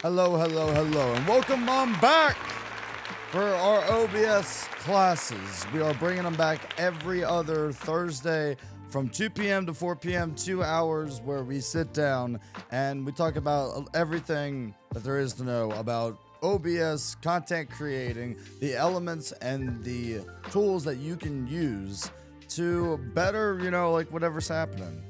Hello, hello, hello, and welcome on back for our OBS classes. We are bringing them back every other Thursday from 2 p.m. to 4 p.m., 2 hours where we sit down and we talk about everything that there is to know about OBS, content creating, the elements and the tools that you can use to better, like whatever's happening,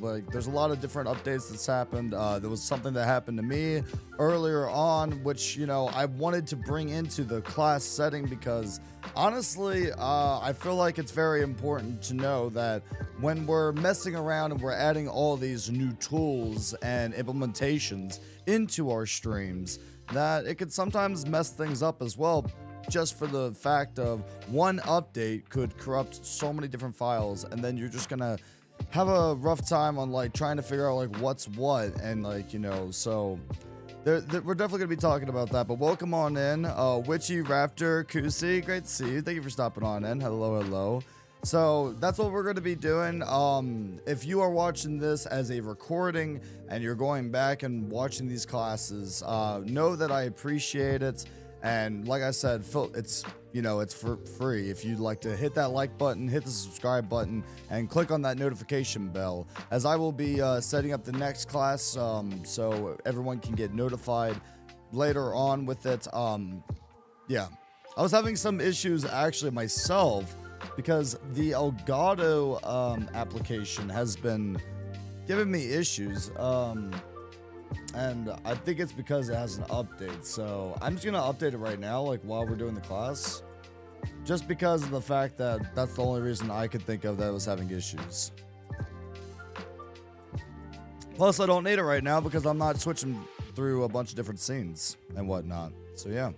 like there's a lot of different updates that's happened. There was something that happened to me earlier on, which, I wanted to bring into the class setting because honestly, I feel like it's very important to know that when we're messing around and we're adding all these new tools and implementations into our streams, that it could sometimes mess things up as well, just for the fact of one update could corrupt so many different files, and then you're just gonna have a rough time on like trying to figure out like what's what, and so we're definitely gonna be talking about that. But welcome on in, Witchy Raptor Kusi, great to see you. Thank you for stopping on in. Hello. So that's what we're going to be doing. If you are watching this as a recording and you're going back and watching these classes, know that I appreciate it. And like I said, it's for free. If you'd like to hit that like button, hit the subscribe button, and click on that notification bell, as I will be setting up the next class, so everyone can get notified later on with it. Yeah, I was having some issues actually myself because the Elgato application has been giving me issues. And I think it's because it has an update, so I'm just gonna update it right now, like while we're doing the class, just because of the fact that that's the only reason I could think of that was having issues. Plus, I don't need it right now because I'm not switching through a bunch of different scenes and whatnot. So yeah.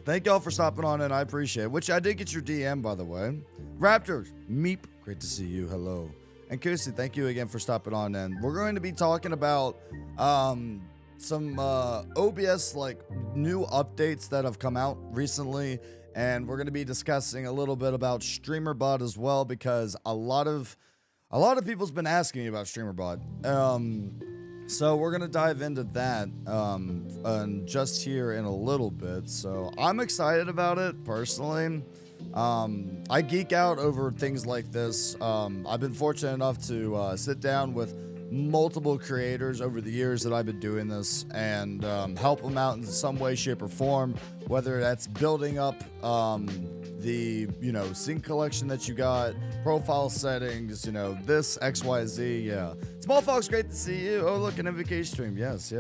Thank y'all for stopping on in. I appreciate it. Which I did get your DM, by the way. Raptor, Meep, great to see you. Hello. And Kusi, thank you again for stopping on in. We're going to be talking about some OBS like new updates that have come out recently, and we're going to be discussing a little bit about StreamerBot as well, because a lot of people's been asking me about StreamerBot. So we're going to dive into that and just here in a little bit. So I'm excited about it personally. I geek out over things like this. I've been fortunate enough to sit down with multiple creators over the years that I've been doing this and help them out in some way, shape, or form, whether that's building up the sync collection that you got, profile settings, this XYZ. Yeah, Small Fox, great to see you. Oh, look, an MVK stream. Yes.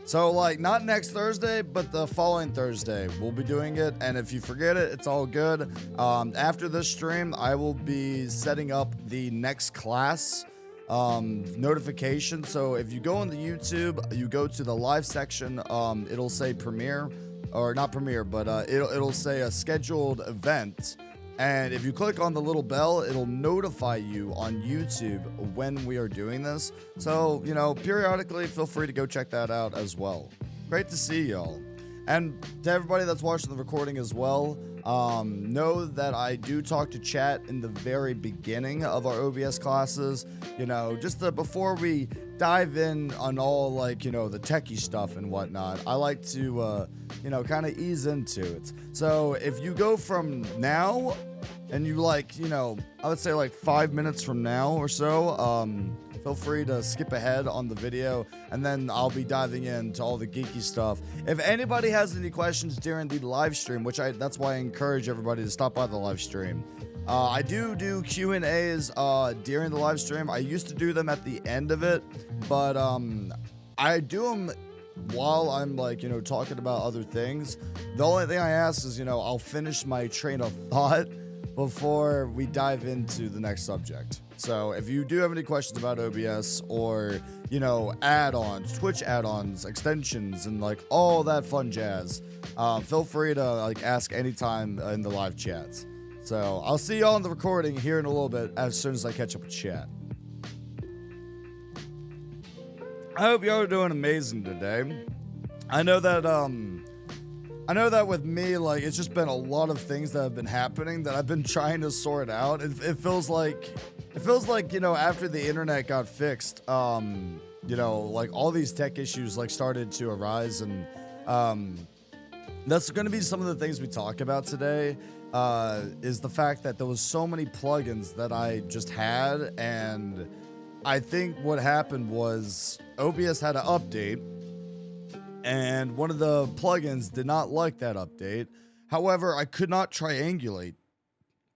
So, like, not next Thursday, but the following Thursday, we'll be doing it. And if you forget it, it's all good. After this stream, I will be setting up the next class notification. So if you go on the YouTube, you go to the live section, it'll say premiere, or not premiere, but it'll say a scheduled event. And if you click on the little bell, it'll notify you on YouTube when we are doing this. So, periodically, feel free to go check that out as well. Great to see y'all. And to everybody that's watching the recording as well, know that I do talk to chat in the very beginning of our OBS classes, just before we dive in on all, the techie stuff and whatnot. I like to, kind of ease into it. So if you go from now and you I would say 5 minutes from now or so, feel free to skip ahead on the video, and then I'll be diving into all the geeky stuff. If anybody has any questions during the live stream, that's why I encourage everybody to stop by the live stream. I do Q&As during the live stream. I used to do them at the end of it, but I do them while I'm talking about other things. The only thing I ask is, I'll finish my train of thought before we dive into the next subject. So if you do have any questions about OBS or, add-ons, Twitch add-ons, extensions, and all that fun jazz, feel free to ask anytime in the live chats. So I'll see y'all in the recording here in a little bit as soon as I catch up with chat. I hope y'all are doing amazing today. I know that with me, it's just been a lot of things that have been happening that I've been trying to sort out. It feels like, after the internet got fixed, you know, like all these tech issues like started to arise, and that's going to be some of the things we talk about today. Is the fact that there was so many plugins that I just had, and I think what happened was OBS had an update, and one of the plugins did not like that update. However, I could not triangulate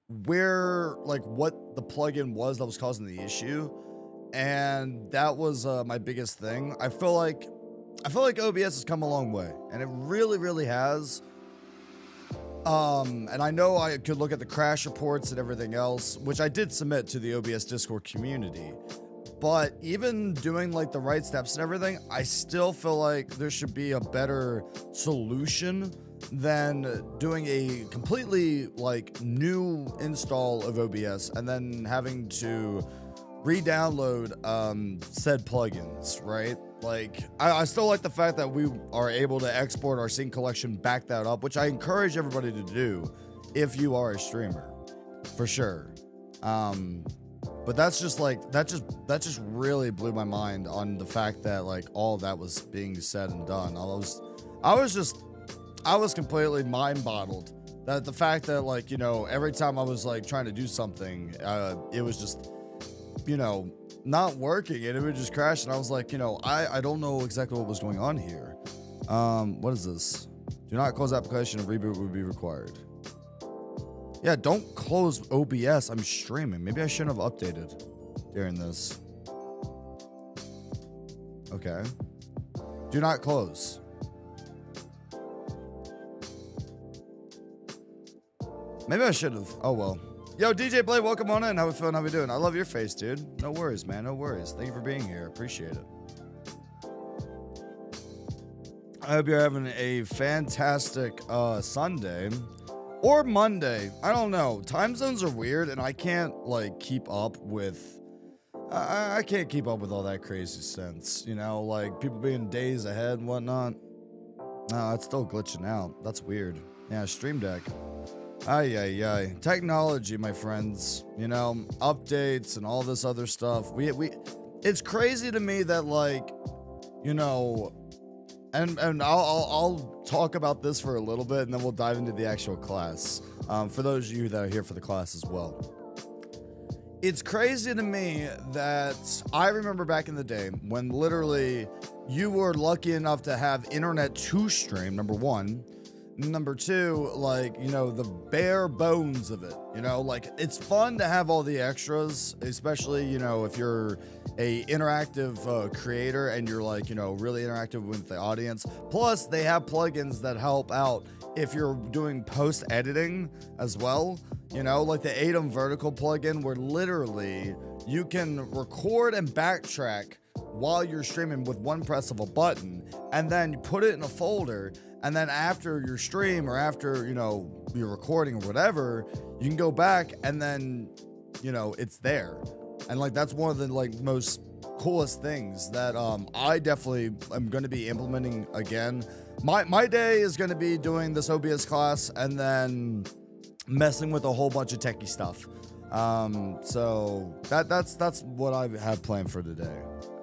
where, like, what the plugin was that was causing the issue, and that was my biggest thing. I feel like OBS has come a long way, and it really, really has. And I know I could look at the crash reports and everything else, which I did submit to the OBS Discord community. But even doing like the right steps and everything, I still feel like there should be a better solution than doing a completely like new install of OBS and then having to re-download said plugins, right? Like, I still like the fact that we are able to export our scene collection, back that up, which I encourage everybody to do if you are a streamer, for sure. But that's just like, that just really blew my mind on the fact that like all that was being said and done. I was completely mind boggled that the fact that like, you know, every time I was like trying to do something, it was just, you know, not working, and it would just crash, and I was like, you know, I don't know exactly what was going on here. What is this? Do not close application, a reboot would be required. Yeah, don't close OBS. I'm streaming. Maybe I shouldn't have updated during this. Okay. Do not close. Maybe I should have. Oh well. Yo, DJ Blade, welcome on in. How we feeling? How we doing? I love your face, dude. No worries, man. No worries. Thank you for being here. Appreciate it. I hope you're having a fantastic Sunday or Monday. I don't know. Time zones are weird, and I can't like keep up with. I can't keep up with all that crazy sense. You know, like people being days ahead and whatnot. No, it's still glitching out. That's weird. Yeah, Stream Deck. Ay. Technology, my friends, you know, updates and all this other stuff. It's crazy to me that like, you know, and I'll talk about this for a little bit and then we'll dive into the actual class. For those of you that are here for the class as well. It's crazy to me that I remember back in the day when literally you were lucky enough to have internet to stream, number one. Number two, like, you know, the bare bones of it, you know, like it's fun to have all the extras, especially, you know, if you're a interactive creator and you're like, you know, really interactive with the audience. Plus they have plugins that help out if you're doing post editing as well, you know, like the Atom vertical plugin where literally you can record and backtrack while you're streaming with one press of a button, and then you put it in a folder. And then after your stream or after, you know, your recording or whatever, you can go back and then, you know, it's there. And like, that's one of the like most coolest things that I definitely am going to be implementing again. My day is going to be doing this OBS class and then messing with a whole bunch of techie stuff. So that's what I have planned for today.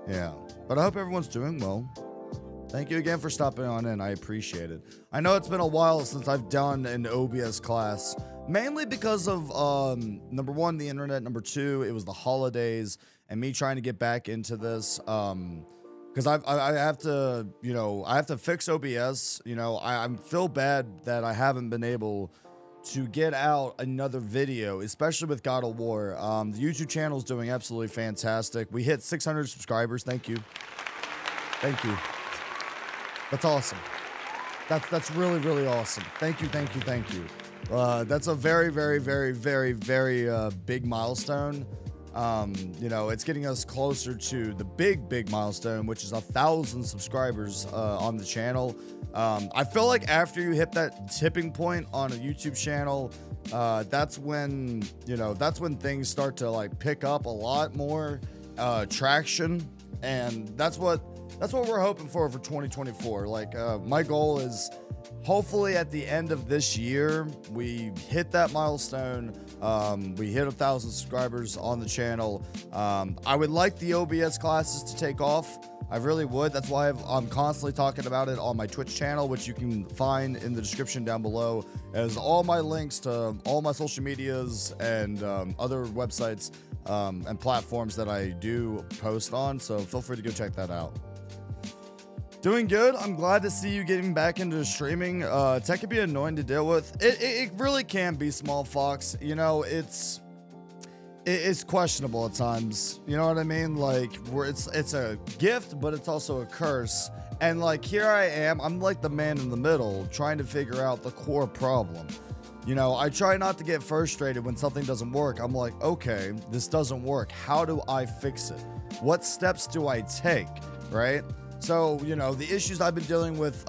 Yeah. But I hope everyone's doing well. Thank you again for stopping on in. I appreciate it. I know it's been a while since I've done an OBS class, mainly because of, number one, the internet. Number two, it was the holidays and me trying to get back into this. Because I have to, you know, I have to fix OBS. You know, I feel bad that I haven't been able to get out another video, especially with God of War. The YouTube channel is doing absolutely fantastic. We hit 600 subscribers. Thank you. Thank you. That's awesome. That's really, really awesome. Thank you. That's a very, very, very, very, very big milestone. You know, it's getting us closer to the big milestone, which is 1,000 subscribers on the channel. I feel like after you hit that tipping point on a YouTube channel, that's when, you know, that's when things start to like pick up a lot more traction, and that's what we're hoping for 2024. Like, my goal is hopefully at the end of this year, we hit that milestone. We hit 1,000 subscribers on the channel. I would like the OBS classes to take off. I really would. That's why I'm constantly talking about it on my Twitch channel, which you can find in the description down below, as all my links to all my social medias and other websites and platforms that I do post on. So feel free to go check that out. Doing good. I'm glad to see you getting back into streaming. Tech can be annoying to deal with. It really can be, Small Fox. You know, it's questionable at times. You know what I mean? Like, where it's a gift, but it's also a curse. And like, here I am. I'm like the man in the middle, trying to figure out the core problem. You know, I try not to get frustrated when something doesn't work. I'm like, okay, this doesn't work. How do I fix it? What steps do I take? Right? So, you know, the issues I've been dealing with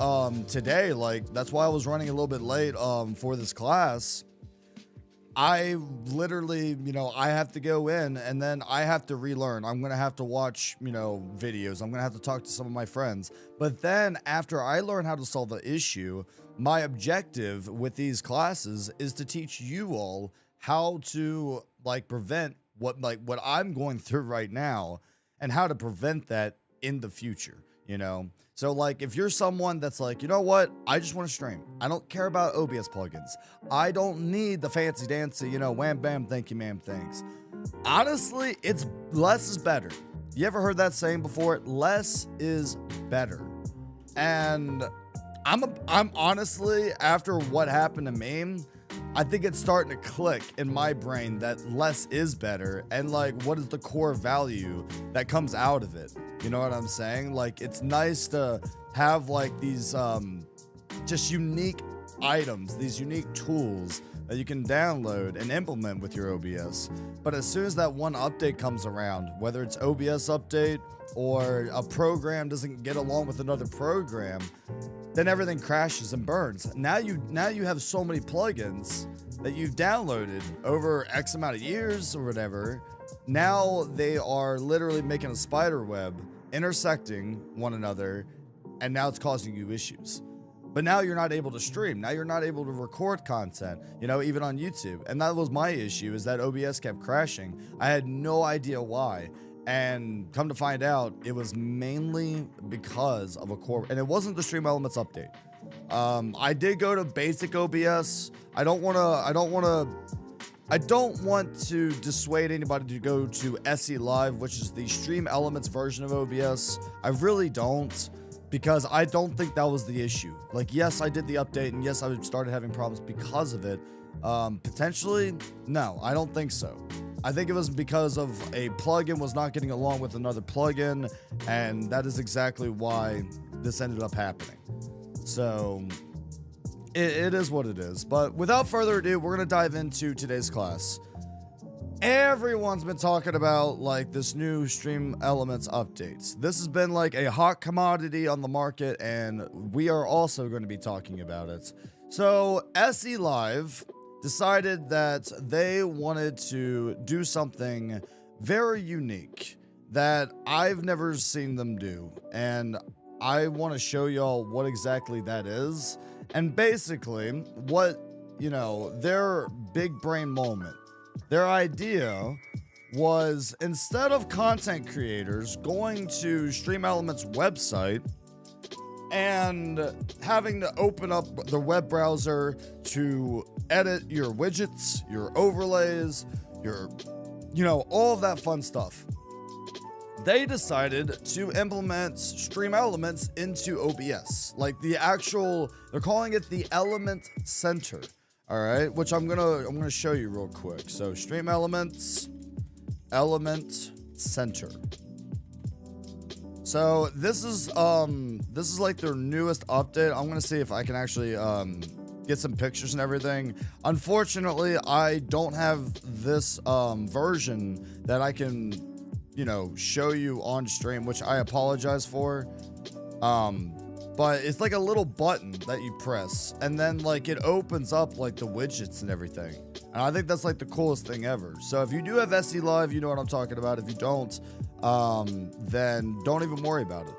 today, like, that's why I was running a little bit late for this class. I literally, you know, I have to go in and then I have to relearn. I'm going to have to watch, you know, videos. I'm going to have to talk to some of my friends. But then after I learn how to solve the issue, my objective with these classes is to teach you all how to, like, prevent what I'm going through right now and how to prevent that in the future. You know, so like, if you're someone that's like, you know what, I just want to stream. I don't care about OBS plugins. I don't need the fancy dancy, you know, wham bam, thank you ma'am, thanks. Honestly, it's less is better. You ever heard that saying before? Less is better. And I'm honestly, after what happened to me, I think it's starting to click in my brain that less is better, and like, what is the core value that comes out of it? You know what I'm saying? Like, it's nice to have like these just unique items, these unique tools that you can download and implement with your OBS. But as soon as that one update comes around, whether it's OBS update or a program doesn't get along with another program, then everything crashes and burns. Now you have so many plugins that you've downloaded over X amount of years or whatever. Now they are literally making a spider web, intersecting one another, and now it's causing you issues. But now you're not able to stream. Now you're not able to record content, you know, even on YouTube. And that was my issue, is that OBS kept crashing. I had no idea why. And come to find out, it was mainly because of a core, and it wasn't the Stream Elements update. I did go to basic OBS. I don't want to dissuade anybody to go to SE Live, which is the Stream Elements version of OBS. I really don't, because I don't think that was the issue. Like, yes, I did the update, and yes, I started having problems because of it. Potentially, no, I don't think so. I think it was because of a plugin was not getting along with another plugin, and that is exactly why this ended up happening. So it is what it is. But without further ado, we're going to dive into today's class. Everyone's been talking about like this new Stream Elements updates. This has been like a hot commodity on the market, and we are also going to be talking about it. So SE Live decided that they wanted to do something very unique that I've never seen them do, and I want to show y'all what exactly that is. And basically, what, you know, their big brain moment, their idea was, instead of content creators going to Stream Elements website and having to open up the web browser to edit your widgets, your overlays, your, you know, all of that fun stuff, they decided to implement Stream Elements into OBS. Like the actual, they're calling it the Element Center. All right, which I'm gonna show you real quick. So Stream Elements, Element Center. So this is like their newest update. I'm gonna see if I can actually get some pictures and everything. Unfortunately, I don't have this version that I can, you know, show you on stream, which I apologize for. But it's like a little button that you press, and then like it opens up like the widgets and everything. And I think that's like the coolest thing ever. So if you do have SE Live, you know what I'm talking about. If you don't, then don't even worry about it.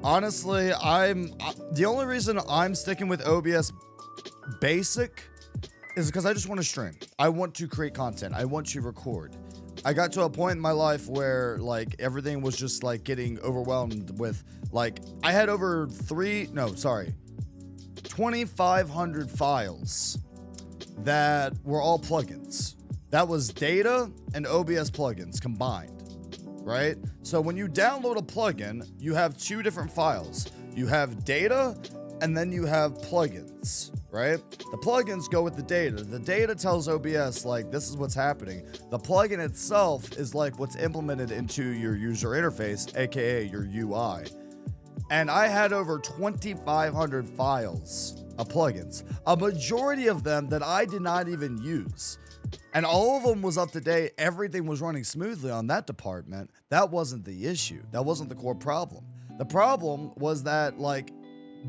Honestly, the only reason I'm sticking with OBS Basic is because I just want to stream. I want to create content. I want to record. I got to a point in my life where like everything was just like getting overwhelmed with like I had over 2,500 files that were all plugins. That was data and OBS plugins combined, right? So when you download a plugin, you have two different files. You have data and then you have plugins, right? The plugins go with the data. The data tells OBS like this is what's happening. The plugin itself is like what's implemented into your user interface, aka your UI. And I had over 2,500 files of plugins, a majority of them that I did not even use. And all of them was up to date. Everything was running smoothly on that department. That wasn't the issue. That wasn't the core problem. The problem was that like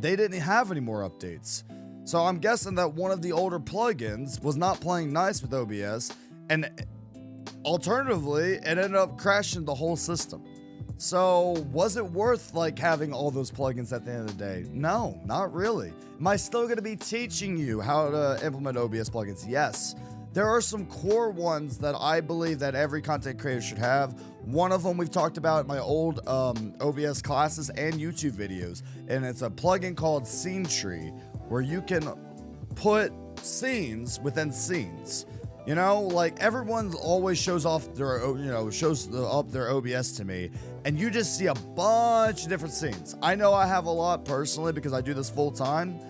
they didn't have any more updates. So I'm guessing that one of the older plugins was not playing nice with OBS, and alternatively, it ended up crashing the whole system. So was it worth like having all those plugins at the end of the day? No, not really. Am I still going to be teaching you how to implement OBS plugins? Yes. There are some core ones that I believe that every content creator should have. One of them we've talked about in my old OBS classes and YouTube videos, and it's a plugin called Scene Tree, where you can put scenes within scenes. You know, like everyone always shows off their, shows up their OBS to me, and you just see a bunch of different scenes. I know I have a lot personally because I do this full time.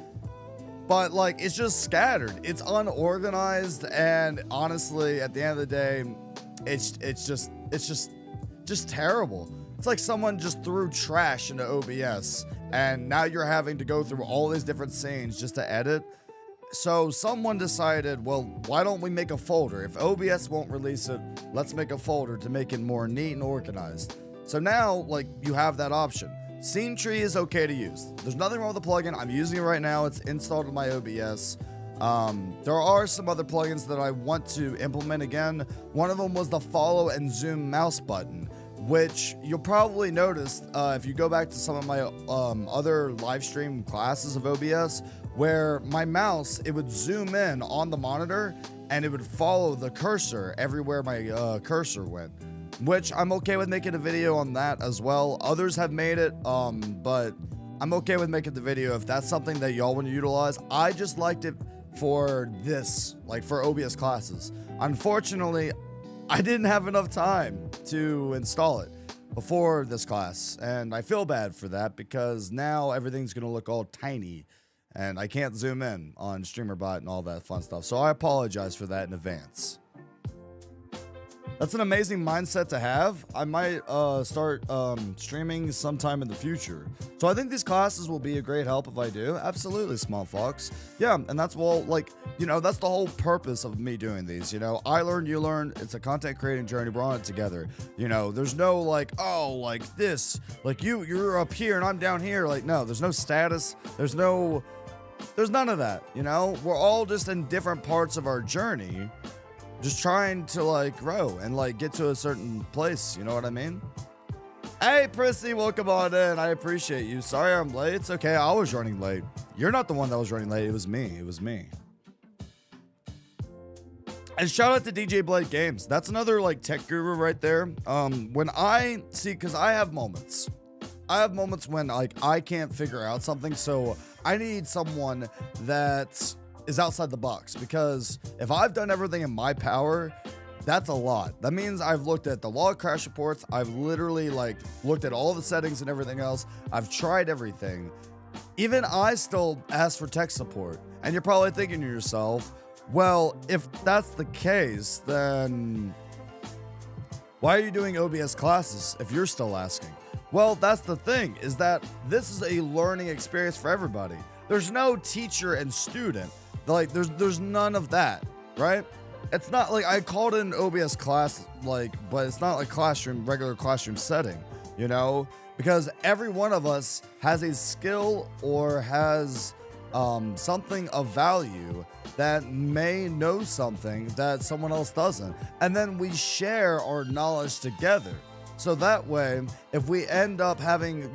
But like it's just scattered, it's unorganized, and honestly, at the end of the day, it's just terrible. It's like someone just threw trash into OBS, and now you're having to go through all these different scenes just to edit. So someone decided, well, why don't we make a folder? If OBS won't release it, let's make a folder to make it more neat and organized. So now, like, you have that option. Scene Tree is okay to use. There's nothing wrong with the plugin. I'm using it right now. It's installed in my OBS. There are some other plugins that I want to implement again. One of them was the follow and zoom mouse button, which you'll probably notice if you go back to some of my other live stream classes of OBS, where my mouse, it would zoom in on the monitor and it would follow the cursor everywhere my cursor went. Which I'm okay with making a video on that as well. Others have made it, but I'm okay with making the video if that's something that y'all want to utilize. I just liked it for this, like for OBS classes. Unfortunately, I didn't have enough time to install it before this class, and I feel bad for that because now everything's going to look all tiny, and I can't zoom in on StreamerBot and all that fun stuff. So I apologize for that in advance. That's an amazing mindset to have. I might start streaming sometime in the future. So I think these classes will be a great help if I do. Absolutely, Small Fox. Yeah, and that's, well, like, you know, that's the whole purpose of me doing these. You know, I learn, you learn. It's a content creating journey. We're on it together. You know, there's no like, oh, like this, like you're up here and I'm down here. Like, no, there's no status. There's none of that. You know, we're all just in different parts of our journey, just trying to like grow and like get to a certain place. You know what I mean? Hey, Prissy, welcome on in. I appreciate you. Sorry I'm late. It's okay. I was running late. You're not the one that was running late. It was me. It was me. And shout out to DJ Blade Games. That's another like tech guru right there. When I see, because I have moments when like I can't figure out something, so I need someone that is outside the box, because if I've done everything in my power, that's a lot. That means I've looked at the log crash reports. I've literally like looked at all the settings and everything else. I've tried everything. Even I still ask for tech support. And you're probably thinking to yourself, well, if that's the case, then why are you doing OBS classes if you're still asking? Well, that's the thing, is that this is a learning experience for everybody. There's no teacher and student. Like, there's none of that, right? It's not like I called it an OBS class, like, but it's not like regular classroom setting, you know? Because every one of us has a skill or has something of value that may know something that someone else doesn't. And then we share our knowledge together. So that way, if we end up having,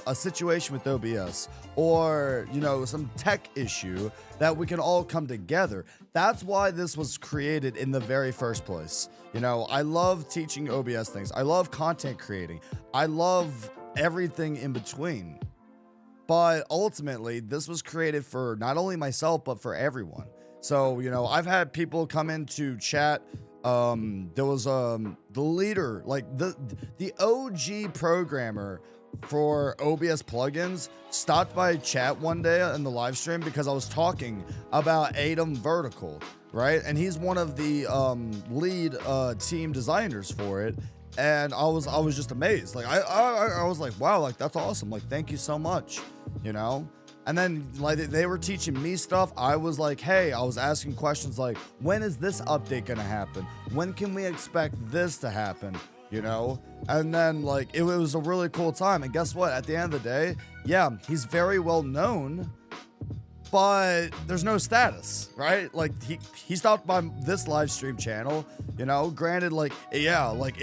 a situation with OBS or, some tech issue, that we can all come together. That's why this was created in the very first place. I love teaching OBS things. I love content creating. I love everything in between. But ultimately, this was created for not only myself, but for everyone. So, I've had people come into chat. There was the leader, like the OG programmer for OBS plugins, stopped by chat one day in the live stream because I was talking about Atom Vertical, right? And he's one of the lead team designers for it. And I was just amazed. Like I was like, wow, like that's awesome. Like, thank you so much, And then like they were teaching me stuff. I was like, hey, I was asking questions like, when is this update gonna happen? When can we expect this to happen? And then like it was a really cool time. And guess what? At the end of the day, yeah, he's very well known, but there's no status, right? Like he stopped by this live stream channel, granted, like, yeah, like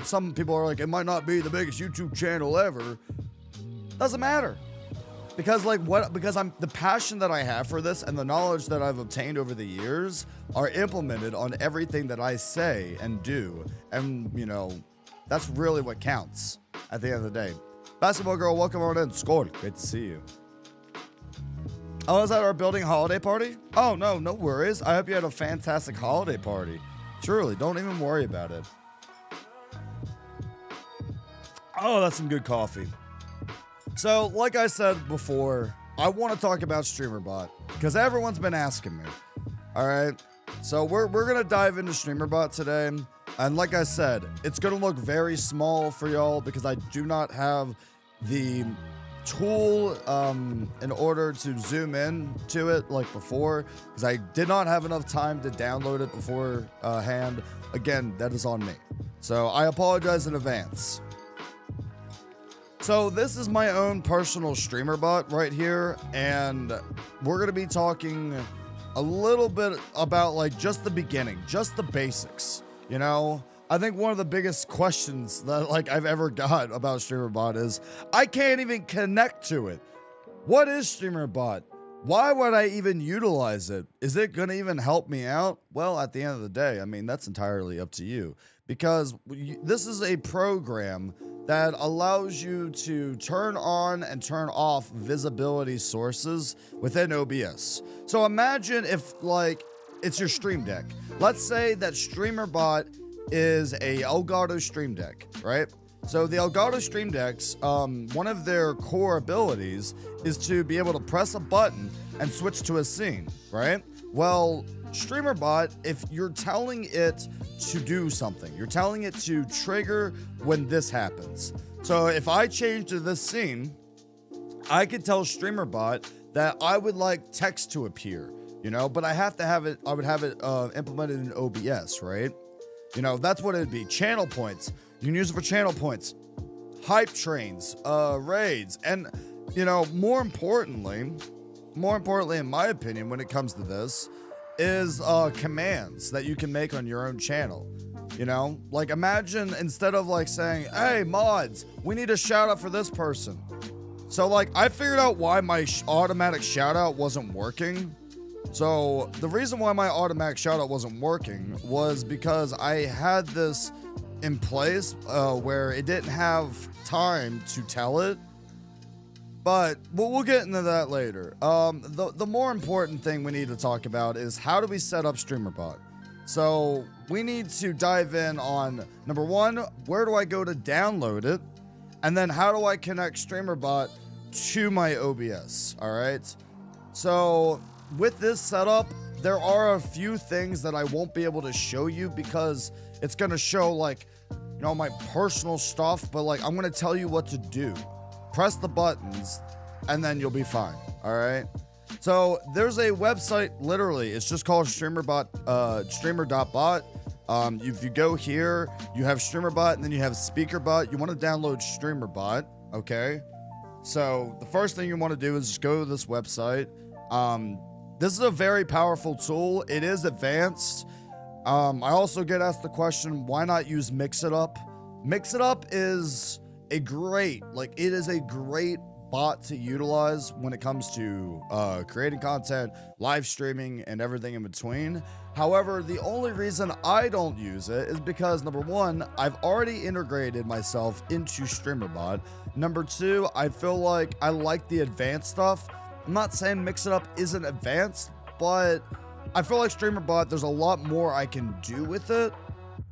some people are like, it might not be the biggest YouTube channel ever. Doesn't matter. Because the passion that I have for this and the knowledge that I've obtained over the years are implemented on everything that I say and do. And, that's really what counts at the end of the day. Basketball girl, welcome on in. Skål. Great to see you. Oh, is that our building holiday party? Oh, no worries. I hope you had a fantastic holiday party. Truly, don't even worry about it. Oh, that's some good coffee. So, like I said before, I want to talk about StreamerBot because everyone's been asking me. All right, so we're gonna dive into StreamerBot today, and like I said, it's gonna look very small for y'all because I do not have the tool in order to zoom in to it like before, because I did not have enough time to download it beforehand. Again, that is on me, so I apologize in advance. So this is my own personal StreamerBot right here, and we're going to be talking a little bit about like just the beginning, just the basics, I think one of the biggest questions that like I've ever got about StreamerBot is I can't even connect to it. What is StreamerBot? Why would I even utilize it? Is it going to even help me out? Well, at the end of the day, I mean, that's entirely up to you, because this is a program that allows you to turn on and turn off visibility sources within OBS. So imagine if like it's your Stream Deck. Let's say that StreamerBot is a Elgato Stream Deck, right? So the Elgato Stream Decks, one of their core abilities is to be able to press a button and switch to a scene, right? Well, StreamerBot, if you're telling it to do something, you're telling it to trigger when this happens. So if I change to this scene, I could tell StreamerBot that I would like text to appear, but I would have it implemented in OBS, right? That's what it'd be. Channel points. You can use it for channel points, hype trains, raids, and more importantly, in my opinion, when it comes to this, is commands that you can make on your own channel. Like imagine instead of like saying, hey mods, we need a shout out for this person. So like I figured out why my automatic shout out wasn't working. So the reason why my automatic shout out wasn't working was because I had this in place where it didn't have time to tell it. But we'll get into that later. The more important thing we need to talk about is how do we set up StreamerBot? So we need to dive in on, number one, where do I go to download it? And then how do I connect StreamerBot to my OBS, all right? So with this setup, there are a few things that I won't be able to show you because it's going to show like, my personal stuff, but like I'm going to tell you what to do. Press the buttons and then you'll be fine. All right. So there's a website, literally, it's just called StreamerBot, streamer.bot. If you go here, you have StreamerBot and then you have SpeakerBot. You want to download StreamerBot. Okay. So the first thing you want to do is just go to this website. This is a very powerful tool. It is advanced. I also get asked the question, why not use Mix It Up? Mix It Up is a great, it is a great bot to utilize when it comes to creating content, live streaming, and everything in between. However, the only reason I don't use it is because, number one, I've already integrated myself into StreamerBot. Number two, I feel like I like the advanced stuff. I'm not saying Mix It Up isn't advanced, but I feel like StreamerBot, there's a lot more I can do with it.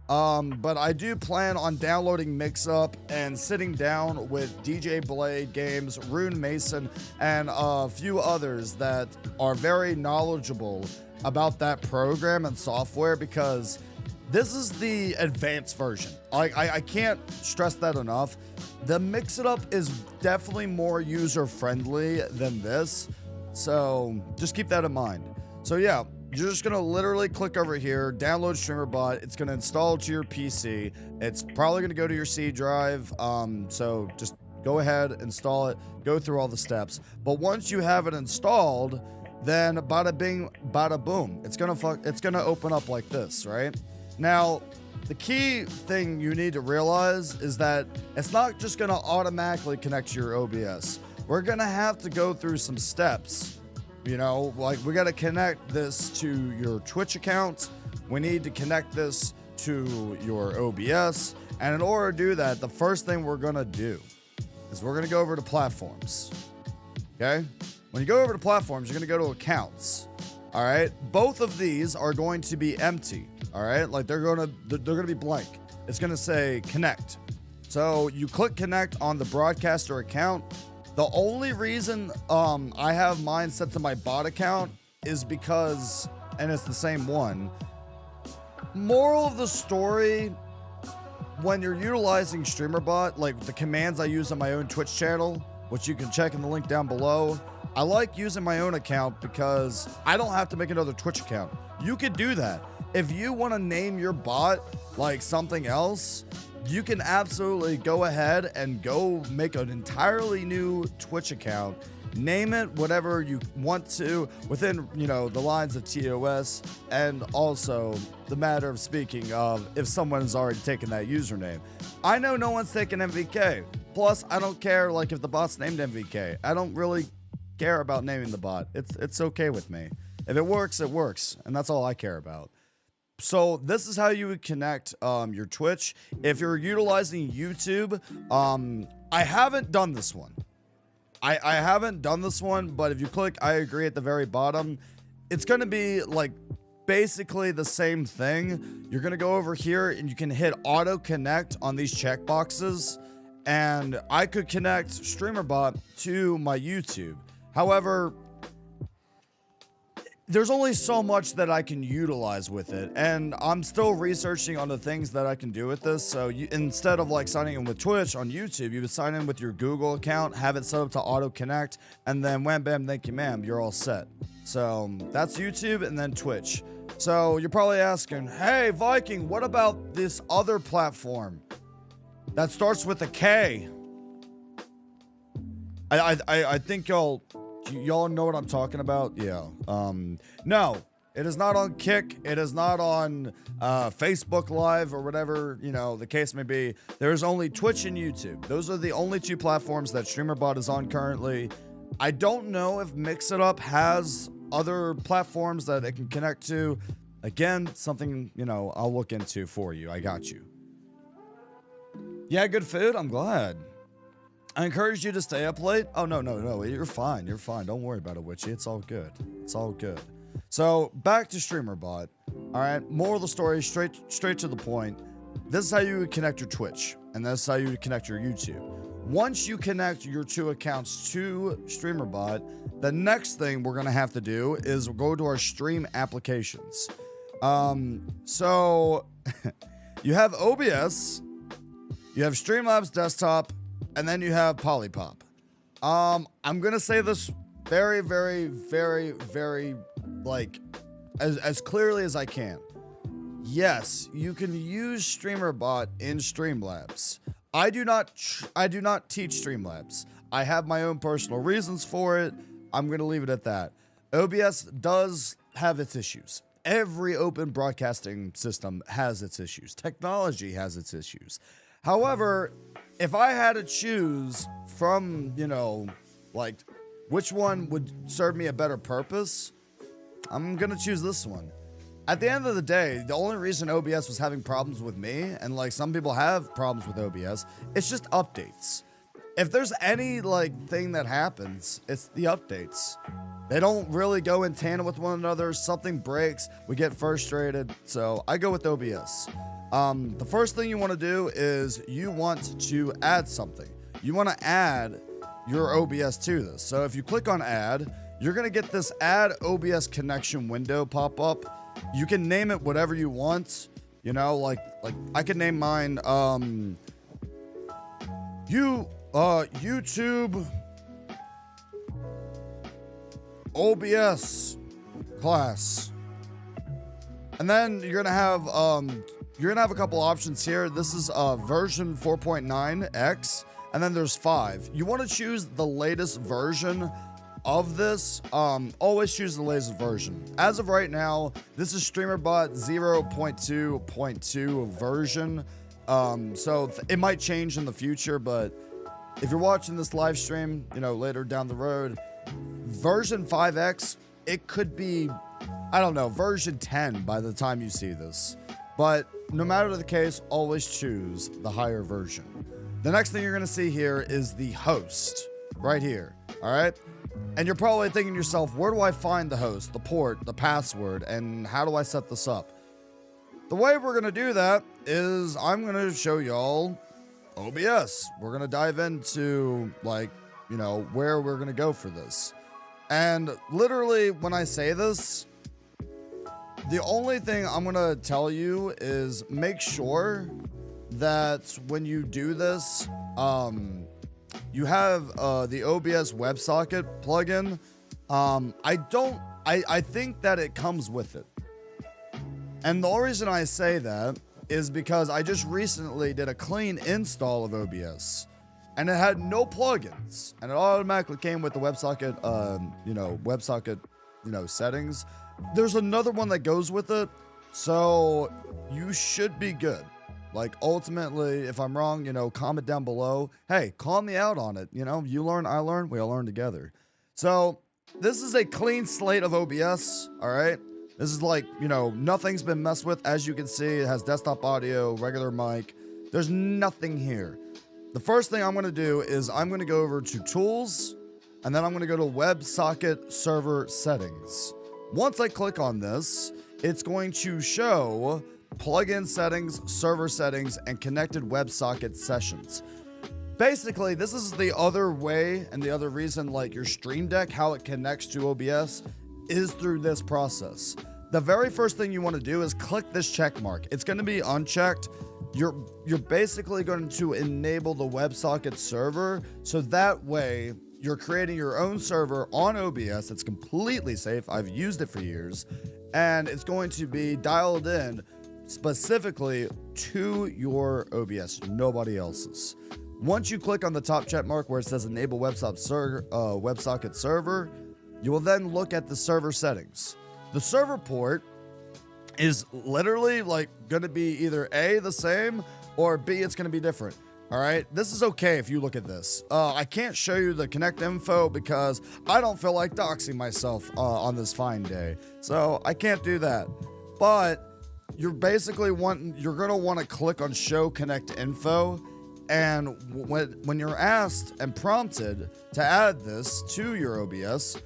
But I do plan on downloading Mix Up and sitting down with DJ Blade Games, Rune Mason, and a few others that are very knowledgeable about that program and software, because this is the advanced version. I can't stress that enough. The Mix It Up is definitely more user-friendly than this, so just keep that in mind. So yeah, you're just gonna literally click over here, download StreamerBot. It's gonna install to your PC. It's probably gonna go to your C drive. So just go ahead, install it, go through all the steps. But once you have it installed, then bada bing, bada boom. It's gonna open up like this, right? Now, the key thing you need to realize is that it's not just gonna automatically connect to your OBS. We're gonna have to go through some steps. You know, like we got to connect this to your Twitch account. We need to connect this to your OBS. And in order to do that, the first thing we're going to do is we're going to go over to platforms. Okay? When you go over to platforms, you're going to go to accounts. All right? Both of these are going to be empty. All right? Like they're going to be blank. It's going to say connect. So you click connect on the broadcaster account. The only reason I have mine set to my bot account is because, and it's the same one. Moral of the story, when you're utilizing StreamerBot, like the commands I use on my own Twitch channel, which you can check in the link down below, I like using my own account because I don't have to make another Twitch account. You could do that. If you want to name your bot like something else, you can absolutely go ahead and go make an entirely new Twitch account, name it whatever you want to within, the lines of TOS, and also the matter of speaking of if someone has already taken that username. I know no one's taken MVK. Plus, I don't care if the bot's named MVK. I don't really care about naming the bot. It's okay with me. If it works, it works, and that's all I care about. So this is how you would connect your Twitch. If you're utilizing YouTube, I haven't done this one. I haven't done this one, but if you click I agree at the very bottom, it's going to be basically the same thing. You're going to go over here and you can hit auto connect on these checkboxes, and I could connect StreamerBot to my YouTube. However, there's only so much that I can utilize with it, and I'm still researching on the things that I can do with this. So instead of signing in with Twitch on YouTube, you would sign in with your Google account, have it set up to auto connect, and then wham bam thank you ma'am, you're all set. So that's YouTube and then Twitch. So you're probably asking, hey Viking, what about this other platform that starts with a K? I think y'all know what I'm talking about? Yeah. No, it is not on Kick. It is not on Facebook Live or whatever, the case may be. There's only Twitch and YouTube. Those are the only two platforms that StreamerBot is on currently. I don't know if Mix It Up has other platforms that it can connect to. Again, something, I'll look into for you. I got you. Yeah, good food. I'm glad. I encourage you to stay up late. Oh, no. You're fine. You're fine. Don't worry about it, Witchy. It's all good. It's all good. So back to StreamerBot. All right. Moral of the story, straight to the point. This is how you would connect your Twitch, and this is how you would connect your YouTube. Once you connect your two accounts to StreamerBot, the next thing we're going to have to do is go to our stream applications. So you have OBS, you have Streamlabs Desktop, and then you have Polypop. I'm gonna say this very, very, very, very, as clearly as I can. Yes, you can use StreamerBot in Streamlabs. I do not teach Streamlabs. I have my own personal reasons for it. I'm gonna leave it at that. OBS does have its issues. Every open broadcasting system has its issues. Technology has its issues. However, if I had to choose from, like which one would serve me a better purpose, I'm going to choose this one. At the end of the day, the only reason OBS was having problems with me, and like some people have problems with OBS, it's just updates. If there's any like thing that happens, it's the updates. They don't really go in tandem with one another. Something breaks, we get frustrated. So I go with OBS. The first thing you want to do is you want to add something. You want to add your OBS to this. So if you click on add, you're going to get this add OBS connection window pop up. You can name it whatever you want. Like I can name mine YouTube OBS class. And then you're gonna have a couple options here. This is version 4.9x, and then there's 5. You want to choose the latest version of this. Always choose the latest version. As of right now, this is StreamerBot 0.2.2 version. So it might change in the future, but if you're watching this live stream, later down the road, version 5x, it could be, I don't know, version 10 by the time you see this. But no matter the case, always choose the higher version. The next thing you're going to see here is the host right here. All right. And you're probably thinking to yourself, where do I find the host, the port, the password, and how do I set this up? The way we're going to do that is I'm going to show y'all OBS. We're going to dive into where we're going to go for this. And literally when I say this, the only thing I'm going to tell you is make sure that when you do this, you have the OBS WebSocket plugin. I think that it comes with it. And the only reason I say that is because I just recently did a clean install of OBS, and it had no plugins, and it automatically came with the WebSocket, settings. There's another one that goes with it, so you should be good. Like, ultimately, if I'm wrong, comment down below. Hey, call me out on it. You learn, I learn, we all learn together. So this is a clean slate of OBS, all right? This is nothing's been messed with. As you can see, it has desktop audio, regular mic. There's nothing here. The first thing I'm going to do is I'm going to go over to Tools, and then I'm going to go to WebSocket Server Settings. Once I click on this, it's going to show plugin settings, server settings, and connected WebSocket sessions. Basically, this is the other way and the other reason your Stream Deck, how it connects to OBS, is through this process. The very first thing you want to do is click this check mark. It's going to be unchecked. You're basically going to enable the WebSocket server, so that way you're creating your own server on OBS. It's completely safe. I've used it for years, and it's going to be dialed in specifically to your OBS, nobody else's. Once you click on the top check mark where it says enable WebSocket server, you will then look at the server settings. The server port is literally going to be either A, the same, or B, it's going to be different. All right, this is okay if you look at this. I can't show you the connect info because I don't feel like doxing myself on this fine day. So I can't do that. But you're basically you're going to want to click on show connect info. And when you're asked and prompted to add this to your OBS,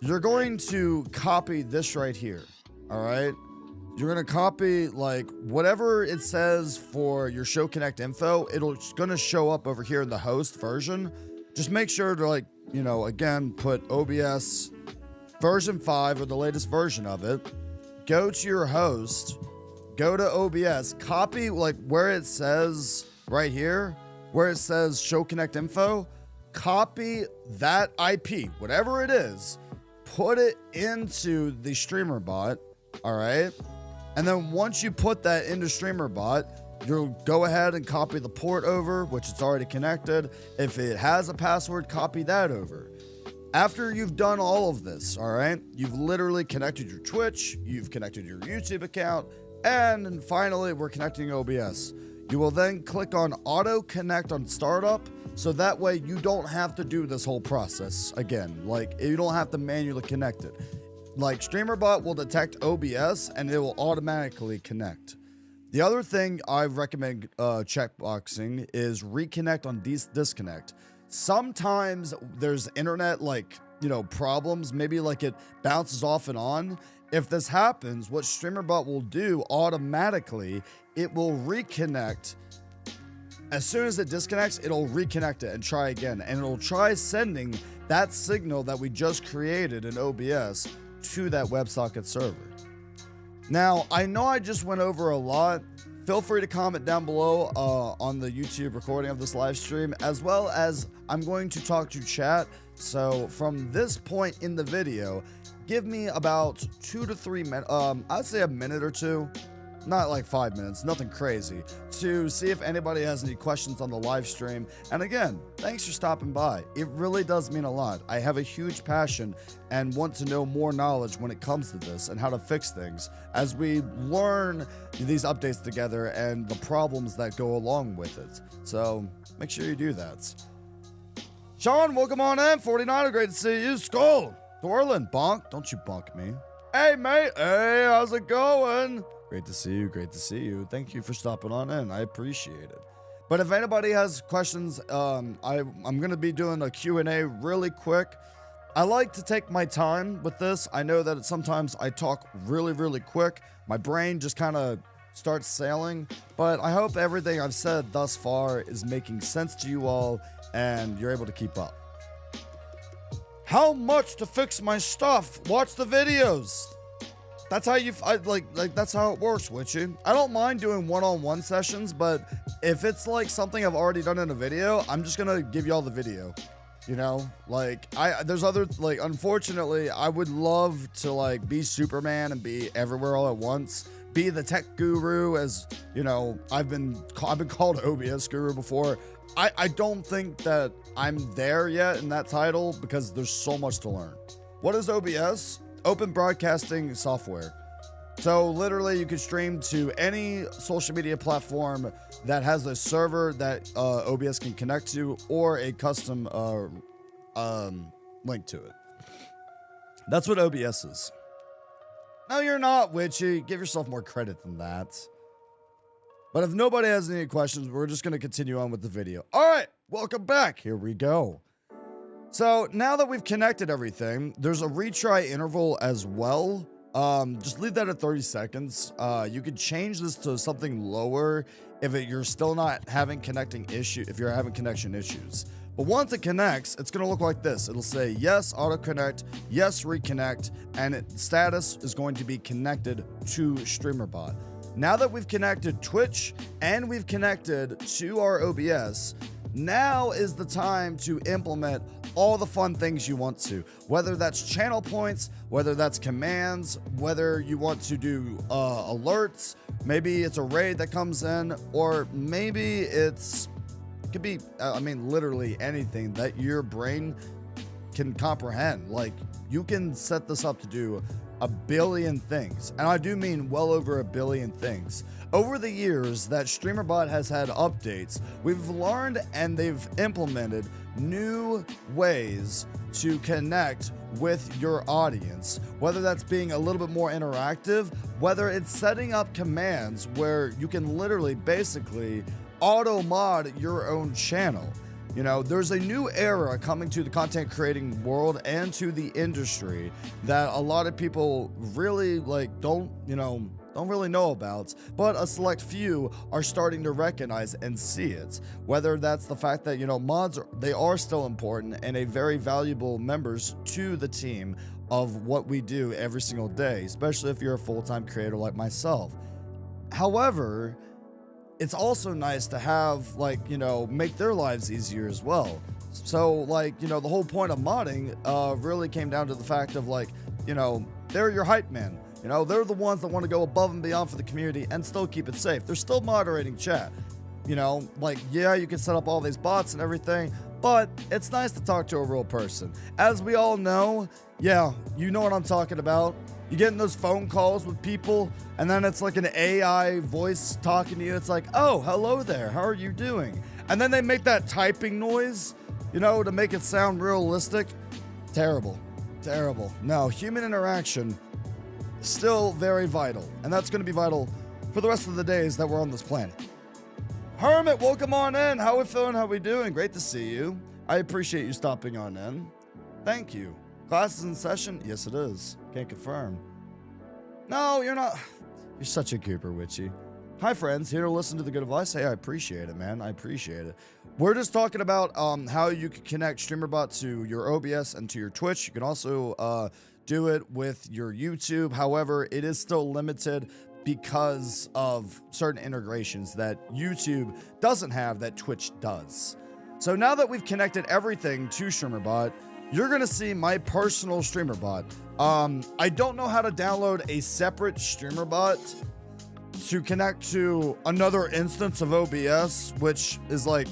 you're going to copy this right here. All right. You're going to copy whatever it says for your show connect info. It's going to show up over here in the host version. Just make sure to again, put OBS version 5 or the latest version of it. Go to your host, go to OBS, copy where it says right here, where it says show connect info, copy that IP, whatever it is, put it into the StreamerBot. All right. And then once you put that into StreamerBot, you'll go ahead and copy the port over, which it's already connected. If it has a password, copy that over. After you've done all of this, all right, you've literally connected your Twitch, you've connected your YouTube account, and finally, we're connecting OBS. You will then click on auto connect on startup. So that way you don't have to do this whole process again. Like, you don't have to manually connect it. Like, StreamerBot will detect OBS and it will automatically connect. The other thing I recommend checkboxing is reconnect on disconnect. Sometimes there's internet, like, problems. Maybe like it bounces off and on. If this happens, what StreamerBot will do automatically, it will reconnect. As soon as it disconnects, it'll reconnect it and try again. And it'll try sending that signal that we just created in OBS to that WebSocket server. Now, I know I just went over a lot. Feel free to comment down below on the YouTube recording of this live stream, as well as I'm going to talk to chat. So from this point in the video, give me about 2 to 3 minutes, I'd say a minute or two. Not like 5 minutes, nothing crazy, to see if anybody has any questions on the live stream. And again, thanks for stopping by. It really does mean a lot. I have a huge passion and want to know more knowledge when it comes to this and how to fix things as we learn these updates together and the problems that go along with it. So make sure you do that. Sean, welcome on in. 49er, great to see you. Skull, Dorland, bonk. Don't you bonk me. Hey, mate. Hey, how's it going? Great to see you. Great to see you. Thank you for stopping on in. I appreciate it. But if anybody has questions, I'm going to be doing a Q&A really quick. I like to take my time with this. I know that sometimes I talk really, really quick. My brain just kind of starts sailing. But I hope everything I've said thus far is making sense to you all and you're able to keep up. How much to fix my stuff? Watch the videos. That's how that's how it works, Witchy. I don't mind doing one-on-one sessions, but if it's like something I've already done in a video, I'm just gonna give y'all the video. There's other, unfortunately, I would love to be Superman and be everywhere all at once. Be the tech guru, as I've been called OBS guru before. I don't think that I'm there yet in that title because there's so much to learn. What is OBS? Open broadcasting software. So literally you can stream to any social media platform that has a server that OBS can connect to or a custom link to it. That's what OBS is. No, you're not, Witchy. Give yourself more credit than that. But if nobody has any questions, we're just going to continue on with the video. All right, welcome back. Here we go. So now that we've connected everything, there's a retry interval as well. Just leave that at 30 seconds. You could change this to something lower if you're still not having if you're having connection issues. But once it connects, it's going to look like this. It'll say yes, auto connect, yes, reconnect, and status is going to be connected to StreamerBot. Now that we've connected Twitch and we've connected to our OBS, now is the time to implement all the fun things you want to, whether that's channel points, whether that's commands, whether you want to do alerts, maybe it's a raid that comes in, or maybe it could be, literally anything that your brain can comprehend. Like, you can set this up to do a billion things, and I do mean well over a billion things. Over the years that StreamerBot has had updates, we've learned and they've implemented new ways to connect with your audience, whether that's being a little bit more interactive, whether it's setting up commands where you can literally basically auto mod your own channel. There's a new era coming to the content creating world and to the industry that a lot of people really don't really know about, but a select few are starting to recognize and see it. Whether that's the fact that, mods, they are still important and a very valuable members to the team of what we do every single day, especially if you're a full-time creator like myself. However, it's also nice to have, make their lives easier as well. So, the whole point of modding really came down to the fact of, they're your hype man. They're the ones that want to go above and beyond for the community and still keep it safe. They're still moderating chat. Yeah, you can set up all these bots and everything, but it's nice to talk to a real person. As we all know, yeah, you know what I'm talking about. You get in those phone calls with people, and then it's like an AI voice talking to you. It's like, oh, hello there, how are you doing? And then they make that typing noise, you know, to make it sound realistic. Terrible, terrible. No, human interaction, still very vital, and that's going to be vital for the rest of the days that we're on this planet. Hermit, welcome on in. How we feeling? How we doing? Great to see you. I appreciate you stopping on in. Thank you. Class is in session? Yes, it is. Can't confirm. No, you're not. You're such a goober, Witchy. Hi, friends. Here to listen to the good advice. Hey, I appreciate it, man. I appreciate it. We're just talking about how you can connect StreamerBot to your OBS and to your Twitch. You can also do it with your YouTube. However, it is still limited because of certain integrations that YouTube doesn't have that Twitch does. So now that we've connected everything to StreamerBot, you're going to see my personal StreamerBot. I don't know how to download a separate StreamerBot to connect to another instance of OBS, which is like,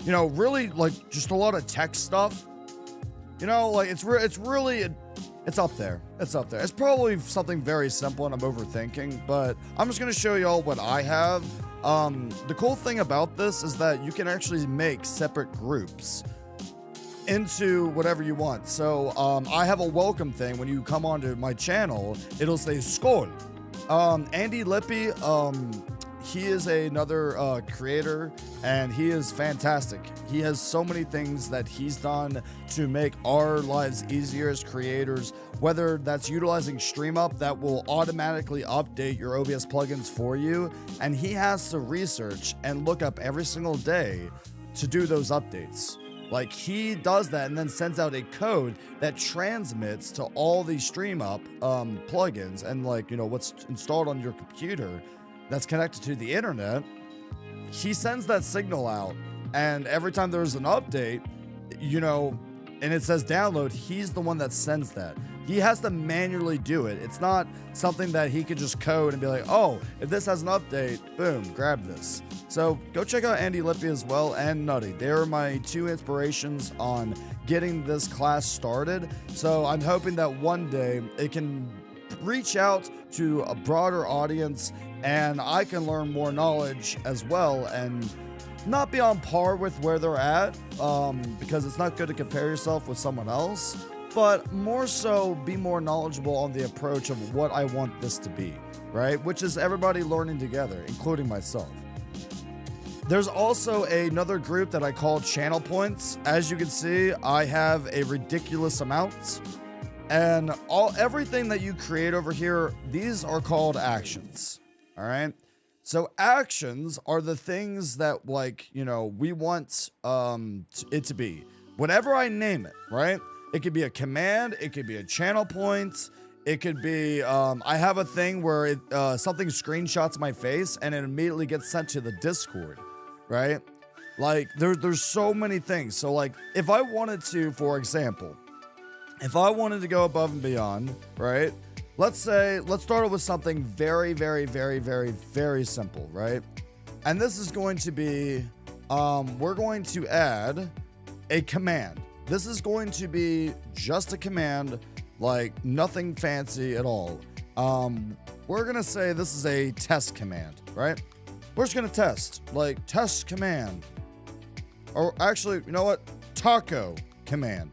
you know, really like just a lot of tech stuff. You know, like it's really up there. It's up there. It's probably something very simple and I'm overthinking, but I'm just going to show y'all what I have. The cool thing about this is that you can actually make separate groups into whatever you want. So I have a welcome thing. When you come onto my channel, it'll say Skol. Andy Lippy, he is another creator, and he is fantastic. He has so many things that he's done to make our lives easier as creators, whether that's utilizing StreamUp that will automatically update your OBS plugins for you, and he has to research and look up every single day to do those updates. Like, he does that and then sends out a code that transmits to all these StreamUp plugins and, like, you know, what's installed on your computer that's connected to the internet. He sends that signal out, and every time there's an update, you know, and it says download, he's the one that sends that. He has to manually do it. It's not something that he could just code and be like, oh, if this has an update, boom, grab this. So go check out Andy Lippy as well and Nutty. They are my two inspirations on getting this class started. So I'm hoping that one day it can reach out to a broader audience and I can learn more knowledge as well and not be on par with where they're at, because it's not good to compare yourself with someone else, but more so be more knowledgeable on the approach of what I want this to be, right? Which is everybody learning together, including myself. There's also another group that I call Channel Points. As you can see, I have a ridiculous amount, and everything that you create over here, these are called actions, all right? So actions are the things that, like, you know, we want it to be. Whatever I name it, right? It could be a command, it could be a channel point, it could be, I have a thing where something screenshots my face and it immediately gets sent to the Discord, right? Like, there's so many things. So, like, if I wanted to, for example, if I wanted to go above and beyond, right? Let's start with something very, very, very, very, very simple, right? And this is going to be, we're going to add a command. This is going to be just a command, like nothing fancy at all. We're going to say this is a test command, right? We're just going to test, like test command. Or actually, you know what? Taco command.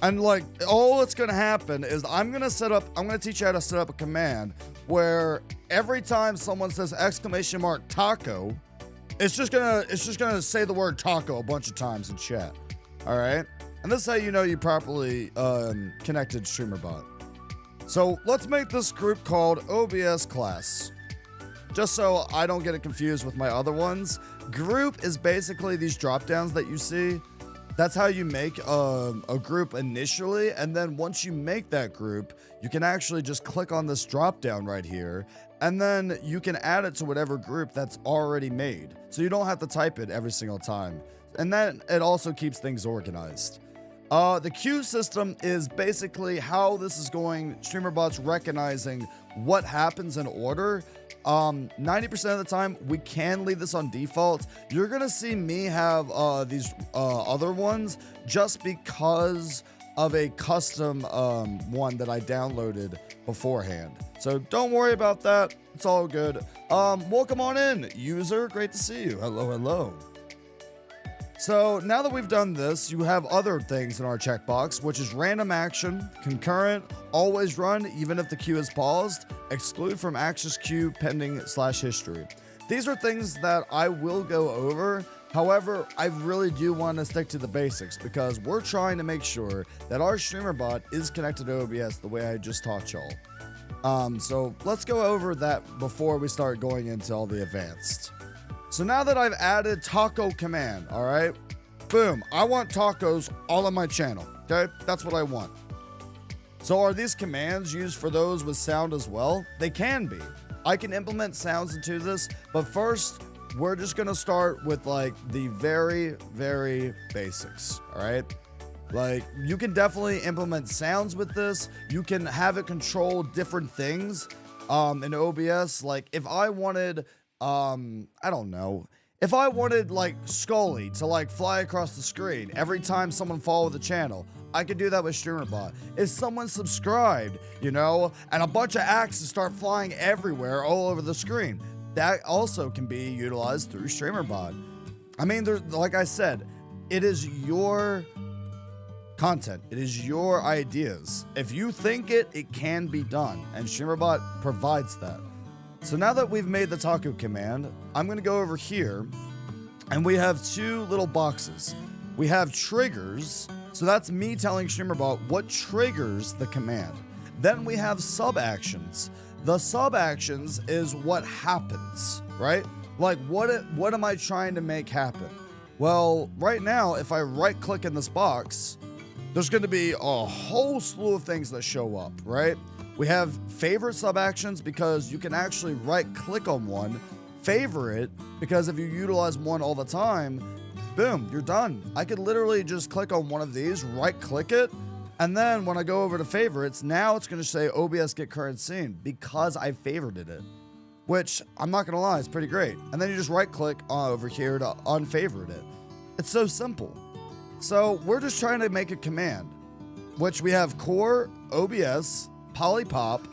And like, all that's going to happen is I'm going to teach you how to set up a command where every time someone says exclamation mark taco, it's just going to say the word taco a bunch of times in chat. All right. And this is how you know you properly connected StreamerBot. So let's make this group called OBS Class. Just so I don't get it confused with my other ones. Group is basically these drop downs that you see. That's how you make a group initially, and then once you make that group, you can actually just click on this drop down right here, and then you can add it to whatever group that's already made. So you don't have to type it every single time. And then it also keeps things organized. The queue system is basically how this is going. StreamerBot's recognizing what happens in order. 90% of the time, we can leave this on default. You're gonna see me have these other ones just because of a custom one that I downloaded beforehand. So don't worry about that. It's all good. Welcome on in, user. Great to see you. Hello, hello. So now that we've done this, you have other things in our checkbox, which is random action, concurrent, always run even if the queue is paused, exclude from access queue pending /history. These are things that I will go over. However, I really do want to stick to the basics because we're trying to make sure that our StreamerBot is connected to OBS the way I just taught y'all. So let's go over that before we start going into all the advanced. So now that I've added taco command, all right, boom, I want tacos all on my channel, okay? That's what I want. So are these commands used for those with sound as well? They can be. I can implement sounds into this, but first, we're just gonna start with like the very, very basics, all right? Like, you can definitely implement sounds with this. You can have it control different things in OBS. Like, if I wanted... I don't know. If I wanted like Scully to like fly across the screen every time someone followed the channel, I could do that with StreamerBot. If someone subscribed, you know, and a bunch of axes start flying everywhere all over the screen, that also can be utilized through StreamerBot. I mean, like I said, it is your content. It is your ideas. If you think it, it can be done, and StreamerBot provides that. So now that we've made the taco command, I'm going to go over here, and we have two little boxes. We have triggers, so that's me telling StreamerBot what triggers the command. Then we have sub-actions. The sub-actions is what happens, right? Like, what am I trying to make happen? Well, right now, if I right-click in this box, there's going to be a whole slew of things that show up, right? We have favorite sub-actions because you can actually right-click on one, favor it, because if you utilize one all the time, boom, you're done. I could literally just click on one of these, right-click it, and then when I go over to favorites, now it's going to say OBS get current scene because I favorited it, which I'm not going to lie, it's pretty great. And then you just right-click over here to unfavorite it. It's so simple. So we're just trying to make a command, which we have core, OBS, Polypop,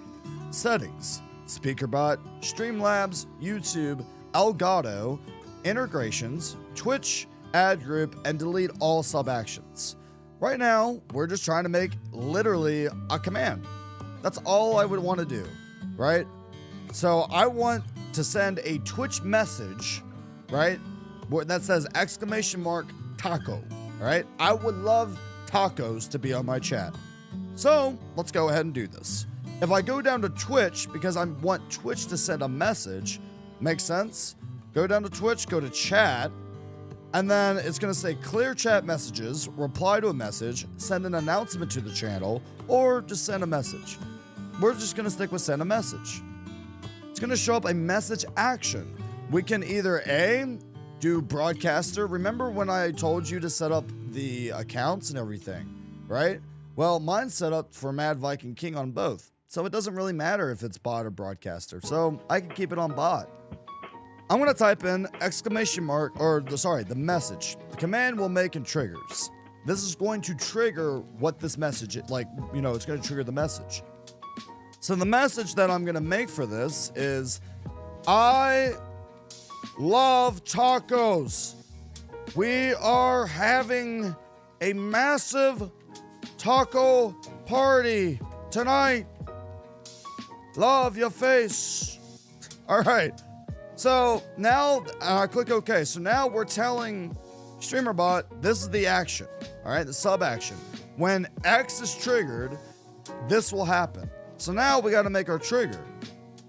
settings, SpeakerBot, Streamlabs, YouTube, Elgato, integrations, Twitch, ad group, and delete all sub-actions. Right now, we're just trying to make literally a command. That's all I would want to do, right? So I want to send a Twitch message, right? That says !taco, right? I would love tacos to be on my chat. So let's go ahead and do this. If I go down to Twitch, because I want Twitch to send a message, makes sense? Go down to Twitch, go to chat, and then it's going to say clear chat messages, reply to a message, send an announcement to the channel, or just send a message. We're just going to stick with send a message. It's going to show up a message action. We can either A, do broadcaster. Remember when I told you to set up the accounts and everything, right? Well, mine's set up for Mad Viking King on both, so it doesn't really matter if it's bot or broadcaster, so I can keep it on bot. I'm going to type in ! the message. The command will make in triggers. This is going to trigger what this message, it's going to trigger the message. So the message that I'm going to make for this is, I love tacos. We are having a massive taco party tonight. Love your face. All right. So now I click OK. So now we're telling StreamerBot this is the action. All right, the sub action. When X is triggered, this will happen. So now we got to make our trigger.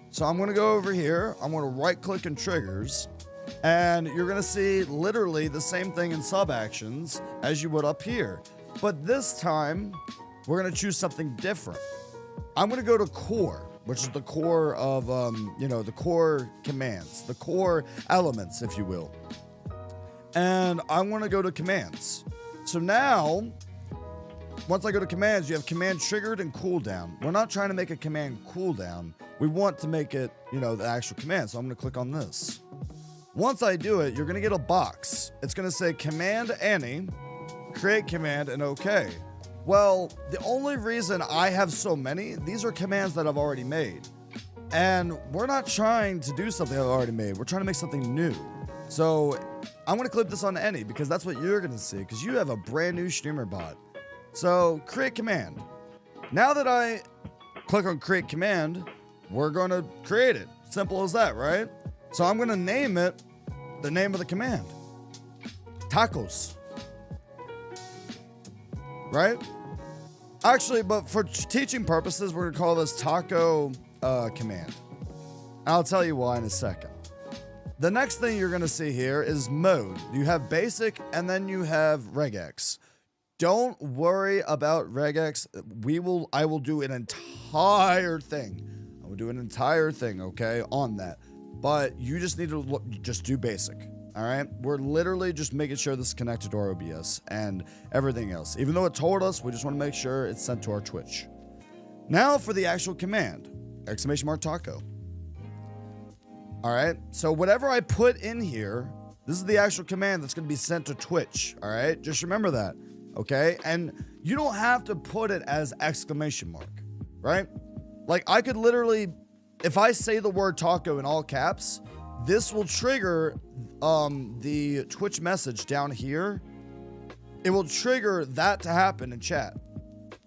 So I'm going to go over here. I'm going to right click in triggers. And you're going to see literally the same thing in sub actions as you would up here. But this time, we're going to choose something different. I'm going to go to core, which is the core of, the core commands, the core elements, if you will. And I want to go to commands. So now, once I go to commands, you have command triggered and cooldown. We're not trying to make a command cooldown. We want to make it, you know, the actual command. So I'm going to click on this. Once I do it, you're going to get a box. It's going to say command any, create command, and okay. Well, the only reason I have so many, these are commands that I've already made. And we're not trying to do something I've already made. We're trying to make something new. So I'm going to clip this on any because that's what you're going to see because you have a brand new streamer bot. So create command. Now that I click on create command, we're going to create it. Simple as that, right? So I'm going to name it the name of the command. Tacos. Right? Actually, but for teaching purposes, we're going to call this taco command. I'll tell you why in a second. The next thing you're going to see here is mode. You have basic and then you have regex. Don't worry about regex. I will do an entire thing. I will do an entire thing, okay, on that. But you just need to just do basic. All right, we're literally just making sure this is connected to our OBS and everything else. Even though it told us, we just want to make sure it's sent to our Twitch. Now for the actual command, !taco. All right, so whatever I put in here, this is the actual command that's going to be sent to Twitch. All right, just remember that, okay? And you don't have to put it as !, right? Like I could literally, if I say the word taco in all caps, this will trigger the Twitch message down here. It will trigger that to happen in chat.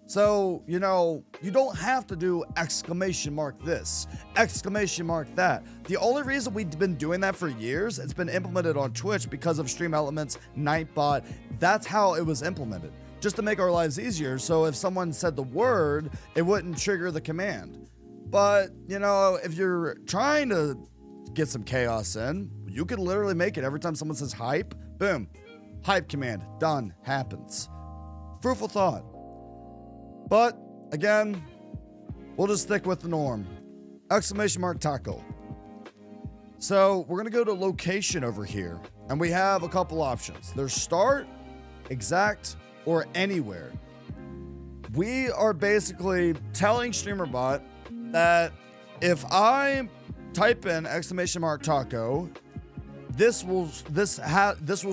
So, you know, you don't have to do ! this, ! that. The only reason we've been doing that for years, it's been implemented on Twitch because of Stream Elements, Nightbot. That's how it was implemented, just to make our lives easier. So if someone said the word, it wouldn't trigger the command. But, you know, if you're trying to get some chaos in, you can literally make it every time someone says hype, boom, hype command, done, happens. Fruitful thought. But again, we'll just stick with the norm. ! taco. So we're gonna go to location over here and we have a couple options. There's start, exact, or anywhere. We are basically telling StreamerBot that if I type in ! taco, this will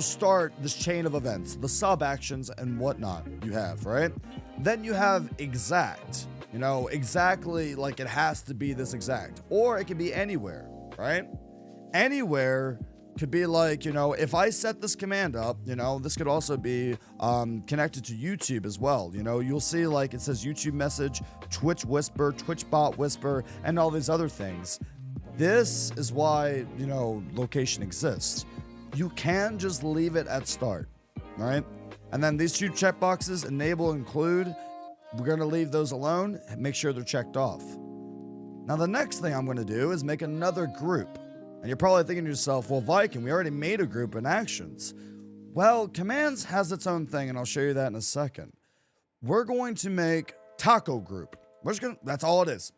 start this chain of events, the sub actions and whatnot you have, right? Then you have exact, you know, exactly, like it has to be this exact, or it could be anywhere, right? Anywhere could be like, you know, if I set this command up, you know, this could also be connected to YouTube as well. You know, you'll see like it says YouTube message, Twitch whisper, Twitch bot whisper, and all these other things. This is why, you know, location exists. You can just leave it at start, right? And then these two checkboxes, enable, include, we're going to leave those alone and make sure they're checked off. Now, the next thing I'm going to do is make another group. And you're probably thinking to yourself, well, Viking, we already made a group in actions. Well, commands has its own thing, and I'll show you that in a second. We're going to make taco group. That's all it is.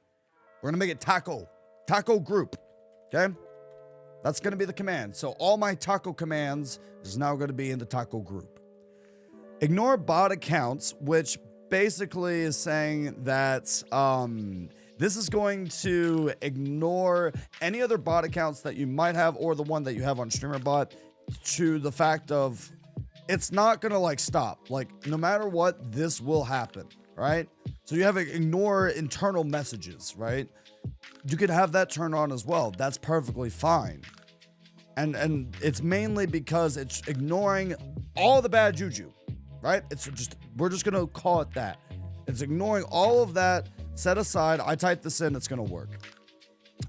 We're going to make it taco group, okay? That's going to be the command. So all my taco commands is now going to be in the taco group. Ignore bot accounts, which basically is saying that this is going to ignore any other bot accounts that you might have or the one that you have on StreamerBot, to the fact of it's not going to like stop. Like no matter what, this will happen, right? So you have to ignore internal messages, right? You could have that turned on as well. That's perfectly fine. And it's mainly because it's ignoring all the bad juju, right? We're just gonna call it that. It's ignoring all of that, set aside. I type this in, it's gonna work.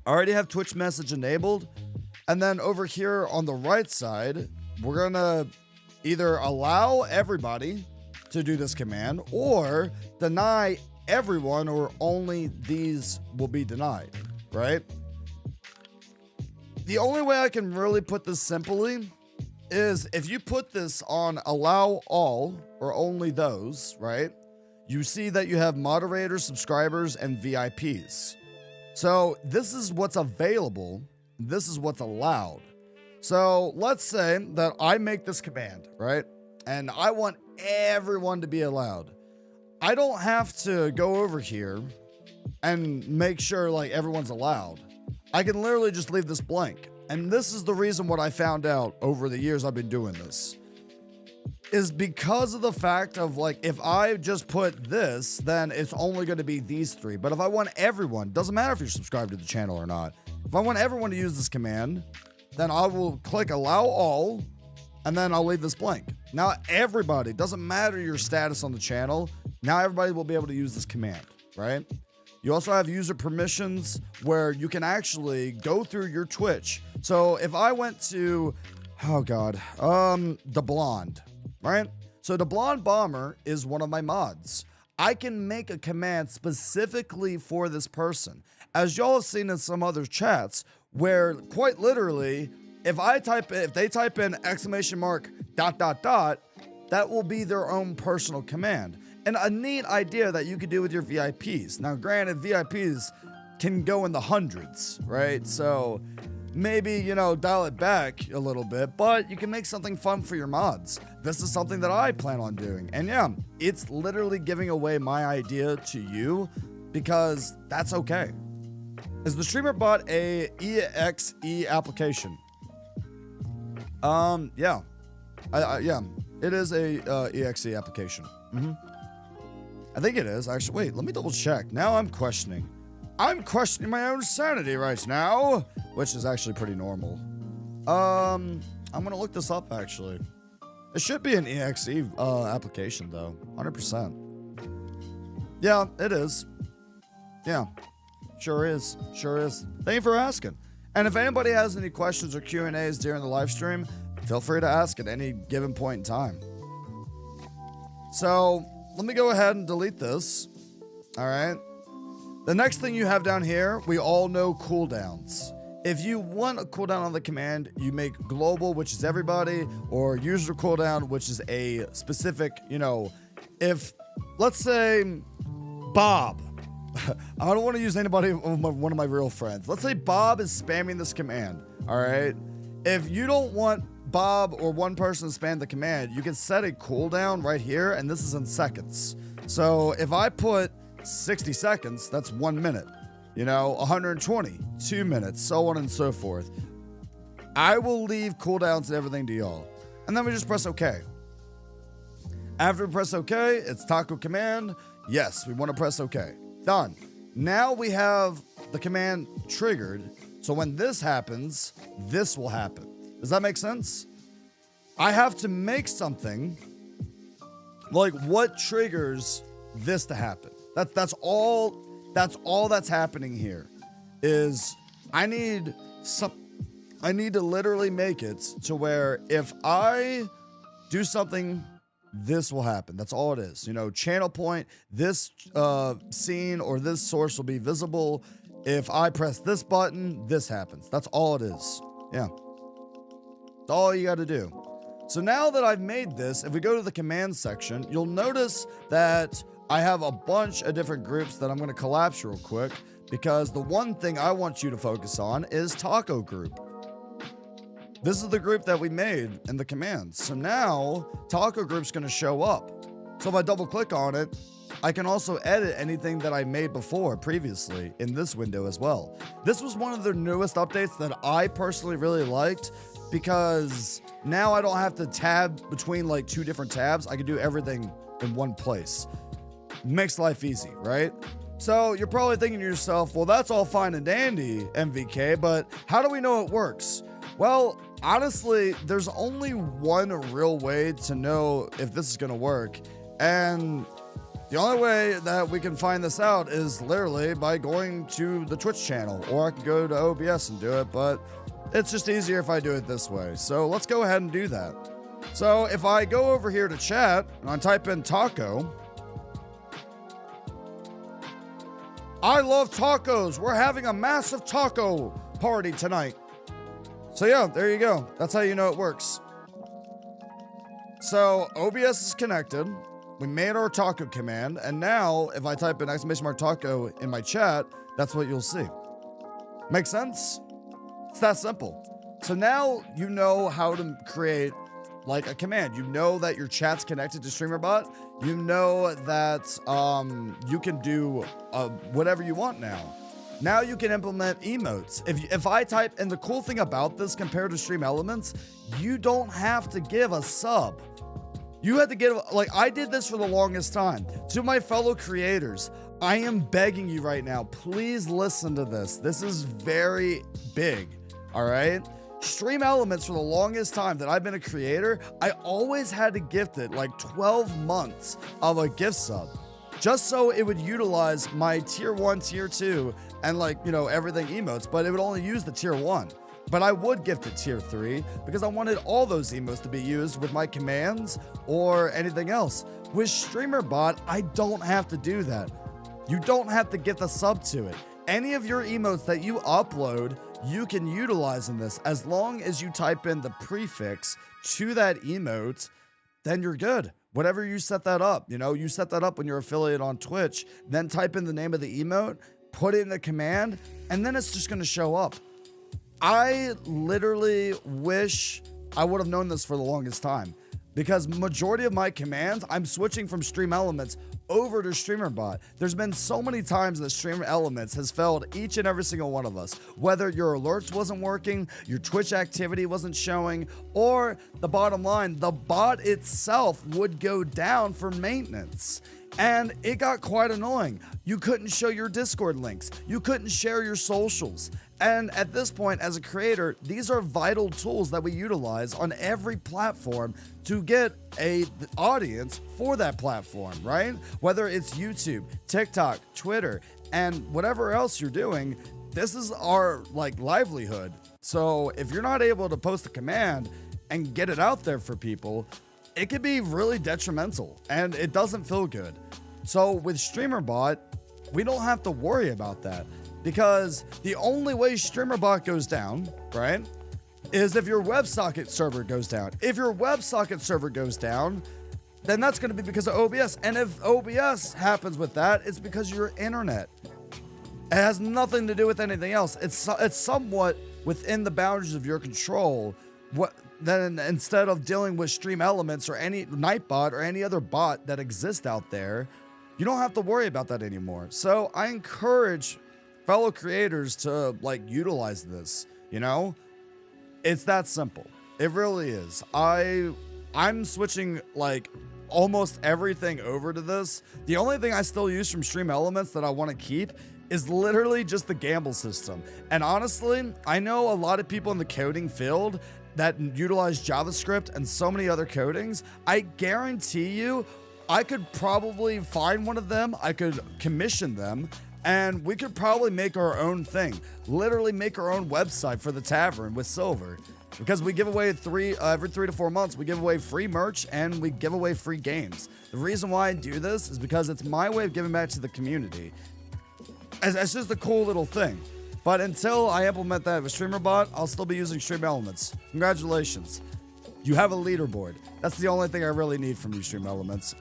I already have Twitch message enabled. And then over here on the right side, we're gonna either allow everybody to do this command or deny everyone, or only these will be denied, right? The only way I can really put this simply is if you put this on allow all or only those, right? You see that you have moderators, subscribers, and VIPs. So this is what's available. This is what's allowed. So let's say that I make this command, right? And I want everyone to be allowed. I don't have to go over here and make sure like everyone's allowed. I can literally just leave this blank. And this is the reason what I found out over the years I've been doing this is because of the fact of like, if I just put this, then it's only going to be these three. But if I want everyone, doesn't matter if you're subscribed to the channel or not. If I want everyone to use this command, then I will click allow all, and then I'll leave this blank. Now everybody, doesn't matter your status on the channel, now everybody will be able to use this command, right? You also have user permissions where you can actually go through your Twitch. So if I went to, oh God, the blonde, right? So the blonde bomber is one of my mods. I can make a command specifically for this person. As y'all have seen in some other chats, where quite literally, if they type in exclamation mark ... that will be their own personal command. And a neat idea that you could do with your VIPs. Now, granted, VIPs can go in the hundreds, right? So maybe, you know, dial it back a little bit, but you can make something fun for your mods. This is something that I plan on doing. And yeah, it's literally giving away my idea to you because that's okay. Is the streamer bot a EXE application? Yeah. Yeah, it is a EXE application. I think it is, actually. Wait, let me double check. Now I'm questioning. I'm questioning my own sanity right now, which is actually pretty normal. I'm gonna look this up, actually. It should be an EXE application, though. 100%. Yeah, it is. Yeah, sure is. Sure is. Thank you for asking. And if anybody has any questions or Q&As during the live stream, feel free to ask at any given point in time. So let me go ahead and delete this. All right. The next thing you have down here, we all know cooldowns. If you want a cooldown on the command, you make global, which is everybody, or user cooldown, which is a specific, you know, if, let's say, Bob. I don't want to use anybody, one of my real friends. Let's say Bob is spamming this command, all right? If you don't want Bob or one person to spam the command, you can set a cooldown right here, and this is in seconds. So if I put 60 seconds, that's 1 minute. You know, 120, 2 minutes, so on and so forth. I will leave cooldowns and everything to y'all. And then we just press OK. After we press OK, it's taco command. Yes, we want to press OK. Done. Now we have the command triggered. So when this happens, this will happen. Does that make sense? I have to make something like what triggers this to happen. That's all that's happening here is I need to literally make it to where if I do something, this will happen. That's all it is. You know, channel point, this scene or this source will be visible. If I press this button, this happens. That's all it is. Yeah. That's all you got to do. So now that I've made this, if we go to the command section, you'll notice that I have a bunch of different groups that I'm going to collapse real quick because the one thing I want you to focus on is Taco Group. This is the group that we made in the commands. So now Taco Group's going to show up. So if I double click on it, I can also edit anything that I made previously in this window as well. This was one of the newest updates that I personally really liked because now I don't have to tab between like two different tabs. I can do everything in one place. Makes life easy, right? So you're probably thinking to yourself, well, that's all fine and dandy, MVK, but how do we know it works? Well, honestly, there's only one real way to know if this is going to work. And the only way that we can find this out is literally by going to the Twitch channel, or I can go to OBS and do it, but it's just easier if I do it this way. So let's go ahead and do that. So if I go over here to chat and I type in taco, I love tacos. We're having a massive taco party tonight. So yeah, there you go. That's how you know it works. So OBS is connected. We made our taco command. And now if I type in !taco in my chat, that's what you'll see. Make sense? It's that simple. So now you know how to create like a command. You know that your chat's connected to StreamerBot. you know that you can do whatever you want now. Now you can implement emotes. If I type, and the cool thing about this compared to Stream Elements, you don't have to give a sub. You had to give, like, I did this for the longest time. To my fellow creators, I am begging you right now, please listen to this. This is very big, all right? Stream Elements, for the longest time that I've been a creator, I always had to gift it like 12 months of a gift sub, just so it would utilize my tier 1, tier 2, and like, you know, everything emotes, but it would only use the tier 1. But I would gift it tier 3 because I wanted all those emotes to be used with my commands or anything else. With StreamerBot, I don't have to do that. You don't have to gift a sub to it. Any of your emotes that you upload, you can utilize in this. As long as you type in the prefix to that emote, then you're good. Whatever you set that up, you know, you set that up when you're affiliate on Twitch, then type in the name of the emote, put it in the command, and then it's just going to show up. I literally wish I would have known this for the longest time, because majority of my commands, I'm switching from Stream Elements over to StreamerBot. There's been so many times that Stream Elements has failed each and every single one of us, whether your alerts wasn't working, your Twitch activity wasn't showing, or the bottom line, the bot itself would go down for maintenance. And it got quite annoying. You couldn't show your Discord links. You couldn't share your socials. And at this point, as a creator, these are vital tools that we utilize on every platform to get an audience for that platform, right? Whether it's YouTube, TikTok, Twitter, and whatever else you're doing, this is our like livelihood. So if you're not able to post a command and get it out there for people, it could be really detrimental and it doesn't feel good. So with StreamerBot, we don't have to worry about that, because the only way StreamerBot goes down, right, is if your WebSocket server goes down. If your WebSocket server goes down, then that's going to be because of OBS. And if OBS happens with that, it's because of your internet. It has nothing to do with anything else. It's somewhat within the boundaries of your control. Then instead of dealing with Stream Elements or any Nightbot or any other bot that exists out there, you don't have to worry about that anymore. So I encourage fellow creators to like utilize this, you know? It's that simple. It really is. I'm switching like almost everything over to this. The only thing I still use from Stream Elements that I want to keep is literally just the gamble system. And honestly, I know a lot of people in the coding field that utilize JavaScript and so many other codings. I guarantee you, I could probably find one of them, I could commission them, and we could probably make our own thing. Literally make our own website for the tavern with silver. Because we give away every 3 to 4 months, we give away free merch and we give away free games. The reason why I do this is because it's my way of giving back to the community. It's just a cool little thing. But until I implement that with StreamerBot, I'll still be using Stream Elements. Congratulations. You have a leaderboard. That's the only thing I really need from you, Stream Elements.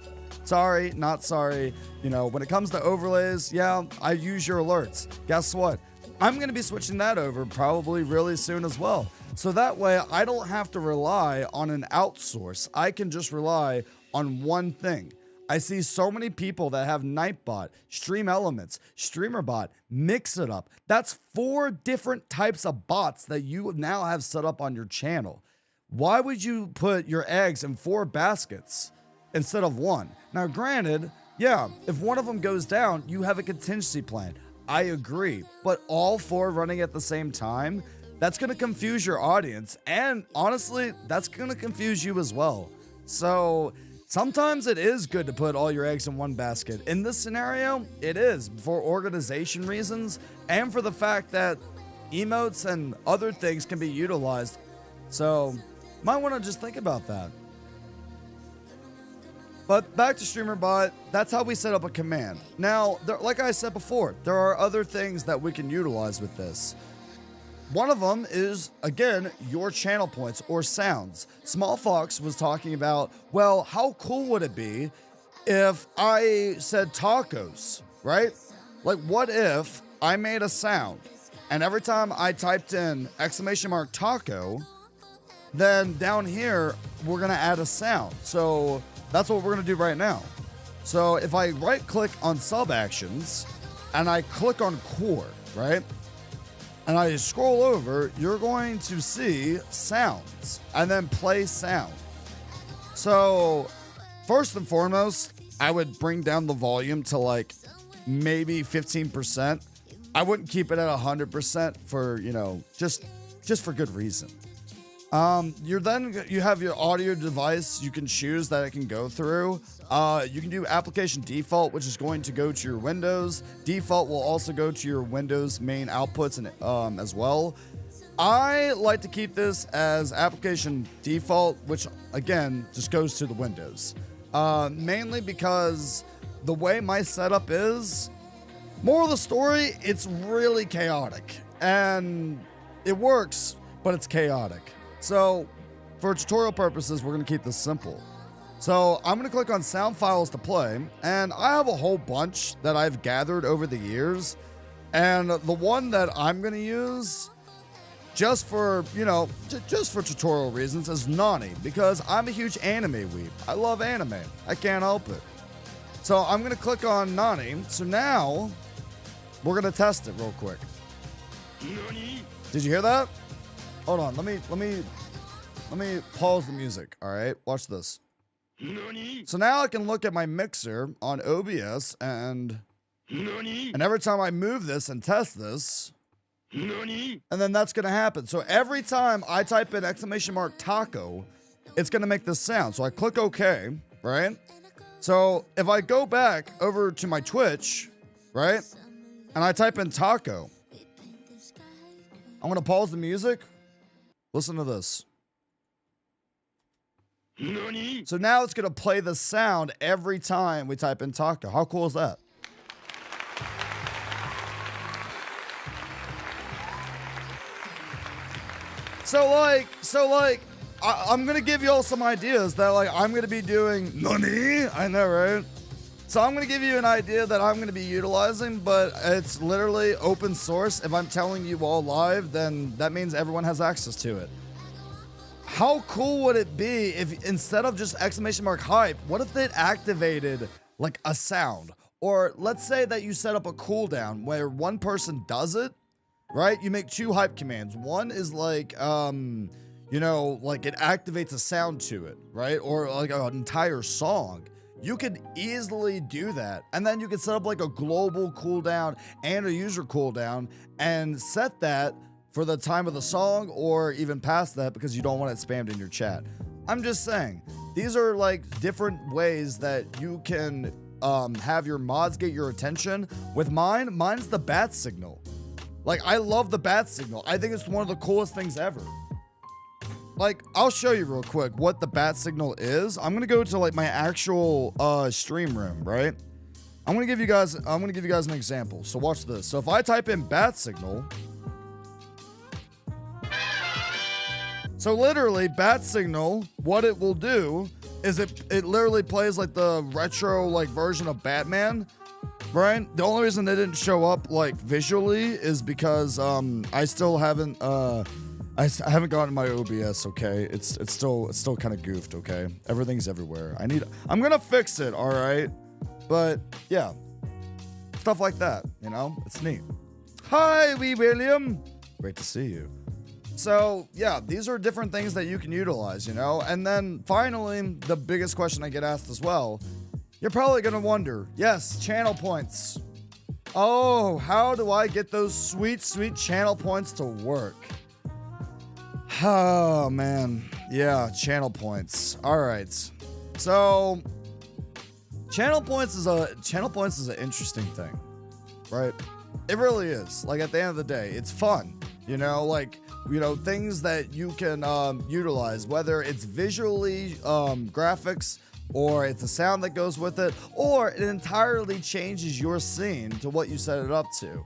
Sorry, not sorry. You know, when it comes to overlays, yeah, I use your alerts. Guess what? I'm going to be switching that over probably really soon as well. So that way I don't have to rely on an outsource. I can just rely on one thing. I see so many people that have Nightbot, Stream Elements, StreamerBot, Mix It Up. That's 4 different types of bots that you now have set up on your channel. Why would you put your eggs in 4 baskets instead of 1? Now, granted, yeah, if one of them goes down, you have a contingency plan. I agree, but all 4 running at the same time, that's going to confuse your audience. And honestly, that's going to confuse you as well. So sometimes it is good to put all your eggs in one basket. In this scenario, it is for organization reasons and for the fact that emotes and other things can be utilized. So might want to just think about that. But back to StreamerBot, that's how we set up a command. Now, like I said before, there are other things that we can utilize with this. One of them is, again, your channel points or sounds. Small Fox was talking about, well, how cool would it be if I said tacos, right? Like, what if I made a sound and every time I typed in !taco, then down here, we're going to add a sound. So that's what we're going to do right now. So if I right click on sub actions and I click on core, right? And I scroll over, you're going to see sounds and then play sound. So first and foremost, I would bring down the volume to like maybe 15%. I wouldn't keep it at 100% for, just for good reason. You have your audio device you can choose that it can go through. You can do application default, which is going to go to your Windows. Default will also go to your Windows main outputs and as well. I like to keep this as application default, which again just goes to the Windows. Mainly because the way my setup is, moral of the story, it's really chaotic. And it works, but it's chaotic. So for tutorial purposes, we're going to keep this simple. So I'm going to click on sound files to play, and I have a whole bunch that I've gathered over the years. And the one that I'm going to use just for, just for tutorial reasons is Nani, because I'm a huge anime weeb. I love anime. I can't help it. So I'm going to click on Nani. So now we're going to test it real quick. Did you hear that? Hold on, let me pause the music. All right, watch this. So now I can look at my mixer on OBS and every time I move this and test this, and then that's gonna happen. So every time I type in !taco, it's gonna make this sound. So I click OK, right? So if I go back over to my Twitch, right, and I type in taco, I'm gonna pause the music. Listen to this. So now it's going to play the sound every time we type in taco. How cool is that? So I'm going to give you all some ideas that I'm going to be doing. Nani? I know, right? So I'm going to give you an idea that I'm going to be utilizing, but it's literally open source. If I'm telling you all live, then that means everyone has access to it. How cool would it be if instead of just !hype, what if it activated like a sound? Or let's say that you set up a cooldown where one person does it, right? You make 2 hype commands. One is like, like it activates a sound to it, right? Or like an entire song. You could easily do that. And then you could set up like a global cooldown and a user cooldown and set that for the time of the song or even past that because you don't want it spammed in your chat. I'm just saying, these are like different ways that you can have your mods get your attention. With mine's the bat signal. Like, I love the bat signal. I think it's one of the coolest things ever. Like, I'll show you real quick what the bat signal is. I'm gonna go to like my actual stream room, right? I'm gonna give you guys an example. So watch this. So if I type in bat signal, so literally bat signal, what it will do is it literally plays like the retro like version of Batman, right? The only reason they didn't show up like visually is because I still haven't I haven't gotten my OBS, okay? It's still kind of goofed, okay? Everything's everywhere. I'm gonna fix it, all right? But yeah, stuff like that, it's neat. Hi, wee William. Great to see you. So yeah, these are different things that you can utilize, And then finally, the biggest question I get asked as well, you're probably gonna wonder, yes, channel points. Oh, how do I get those sweet, sweet channel points to work? Oh man, yeah, channel points. All right, so channel points is an interesting thing, right? It really is. Like at the end of the day, it's fun, things that you can utilize, whether it's visually graphics or it's a sound that goes with it, or it entirely changes your scene to what you set it up to.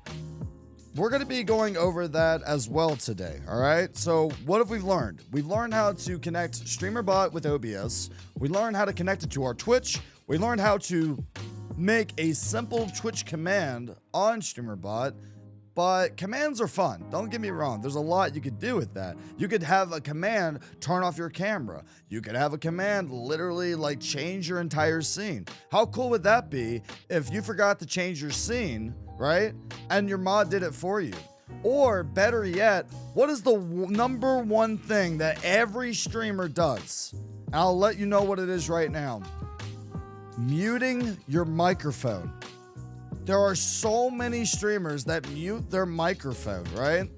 We're going to be going over that as well today, all right? So what have we learned? We've learned how to connect StreamerBot with OBS. We learned how to connect it to our Twitch. We learned how to make a simple Twitch command on StreamerBot. but commands are fun. Don't get me wrong. There's a lot you could do with that. You could have a command turn off your camera. You could have a command literally like change your entire scene. How cool would that be if you forgot to change your scene, right? And your mod did it for you. Or better yet, what is the number one thing that every streamer does? And I'll let you know what it is right now. Muting your microphone. There are so many streamers that mute their microphone, right?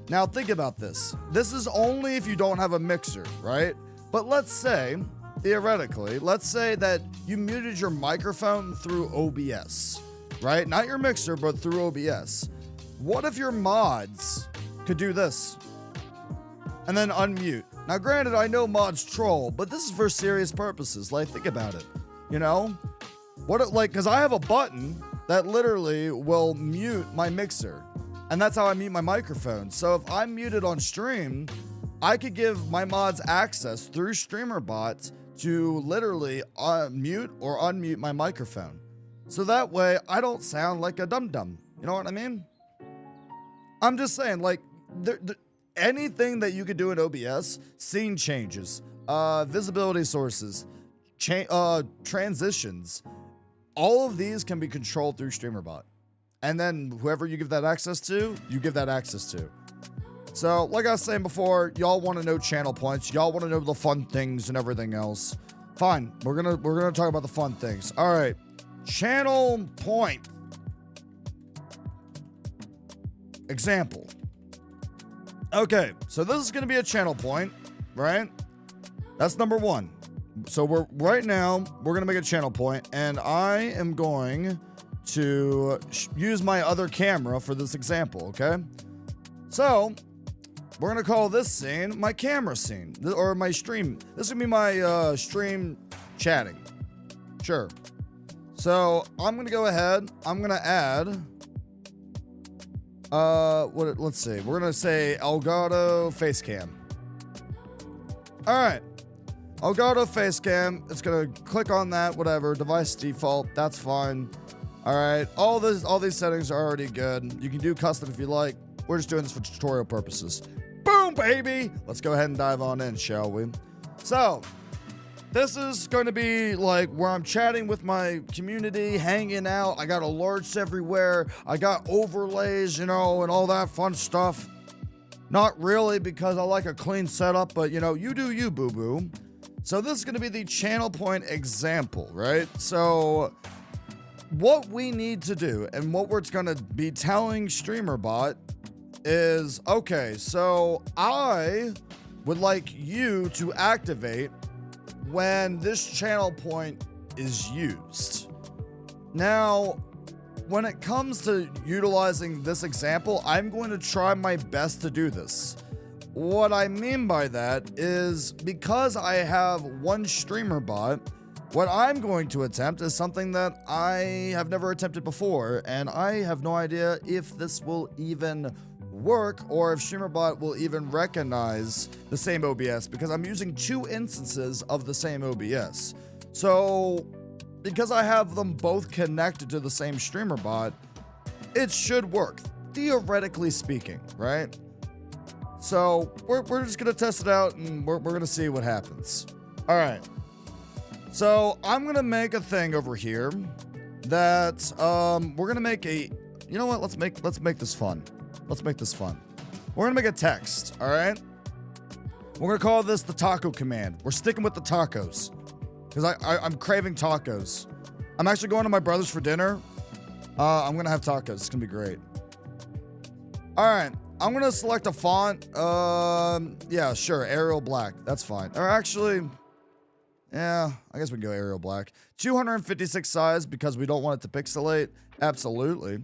Now think about this. This is only if you don't have a mixer, right? But let's say, theoretically, let's say that you muted your microphone through OBS, right? Not your mixer, but through OBS. What if your mods could do this and then unmute? Now, granted, I know mods troll, but this is for serious purposes. Like, think about it, you know? Because I have a button that literally will mute my mixer, and that's how I mute my microphone. So if I'm muted on stream, I could give my mods access through StreamerBot to literally mute or unmute my microphone. So that way I don't sound like a dum-dum. You know what I mean? I'm just saying, like, anything that you could do in OBS, scene changes, visibility sources, transitions, all of these can be controlled through StreamerBot. And then whoever you give that access to, you give that access to. So, like I was saying before, y'all want to know channel points. Y'all want to know the fun things and everything else. Fine, we're gonna talk about the fun things. All right, channel point. Example. Okay, so this is gonna be a channel point, right? That's number one. So right now we're gonna make a channel point, and I am going to use my other camera for this example. Okay, so we're gonna call this scene my camera scene, or my stream. This is gonna be my stream chatting. Sure. So I'm gonna go ahead. I'm gonna add. Let's see. We're gonna say Elgato Facecam. All right. Elgato Facecam. It's gonna click on that. Whatever. Device default. That's fine. All right. All these settings are already good. You can do custom if you like. We're just doing this for tutorial purposes. Boom, baby. Let's go ahead and dive on in, shall we? So, this is going to be like where I'm chatting with my community, hanging out. I got alerts everywhere. I got overlays, you know, and all that fun stuff. Not really, because I like a clean setup, but you know, you do you, boo-boo. So this is going to be the channel point example, right? So what we need to do and what we're going to be telling StreamerBot is, okay, so I would like you to activate when this channel point is used. Now, when it comes to utilizing this example, I'm going to try my best to do this. What I mean by that is because I have one StreamerBot, what I'm going to attempt is something that I have never attempted before, and I have no idea if this will even work or if StreamerBot will even recognize the same OBS, because I'm using two instances of the same OBS. So because I have them both connected to the same StreamerBot, it should work, theoretically speaking, right? So we're just gonna test it out, and we're gonna see what happens. All right. So I'm gonna make a thing over here that we're gonna make a. You know what? Let's make this fun. Let's make this fun. We're gonna make a text. All right. We're gonna call this the taco command. We're sticking with the tacos because I'm craving tacos. I'm actually going to my brother's for dinner. I'm gonna have tacos. It's gonna be great. All right. I'm gonna select a font. Yeah, sure. Arial Black. That's fine. Or actually, yeah, I guess we can go Arial Black. 256 size because we don't want it to pixelate. Absolutely.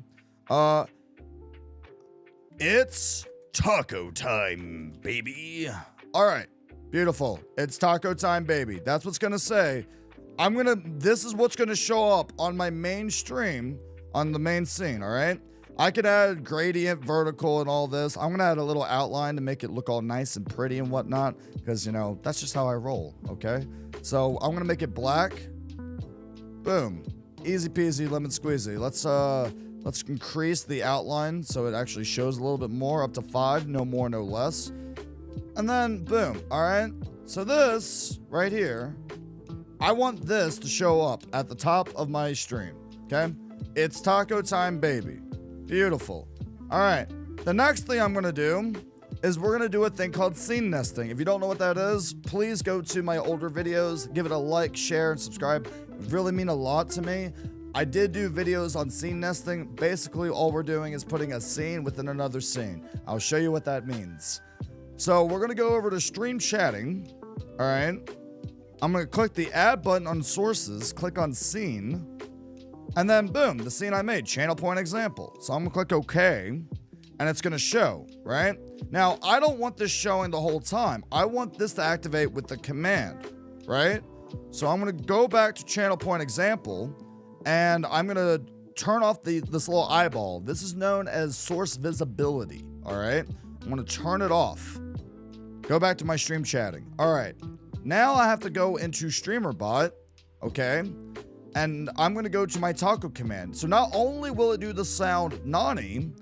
It's taco time, baby. All right. Beautiful. It's taco time, baby. That's what's gonna say. This is what's gonna show up on my main stream on the main scene. All right. I could add gradient, vertical, and all this. I'm gonna add a little outline to make it look all nice and pretty and whatnot, because you know that's just how I roll. Okay, so I'm gonna make it black. Boom, easy peasy, lemon squeezy. Let's Let's increase the outline so it actually shows a little bit more, up to 5, no more, no less. And then boom. All right. So this right here, I want this to show up at the top of my stream. Okay. It's taco time, baby. Beautiful. All right. The next thing I'm going to do is we're going to do a thing called scene nesting. If you don't know what that is, please go to my older videos, give it a like, share, and subscribe. It really mean a lot to me. I did do videos on scene nesting. Basically, all we're doing is putting a scene within another scene. I'll show you what that means. So we're going to go over to stream chatting. All right. I'm going to click the add button on sources, click on scene, and then boom, the scene I made, channel point example. So I'm going to click OK, and it's going to show, right? Now, I don't want this showing the whole time. I want this to activate with the command, right? So I'm going to go back to channel point example, and I'm going to turn off this little eyeball. This is known as source visibility, all right? I'm going to turn it off. Go back to my stream chatting. All right. Now I have to go into StreamerBot, okay? And I'm going to go to my taco command. So not only will it do the sound Nani,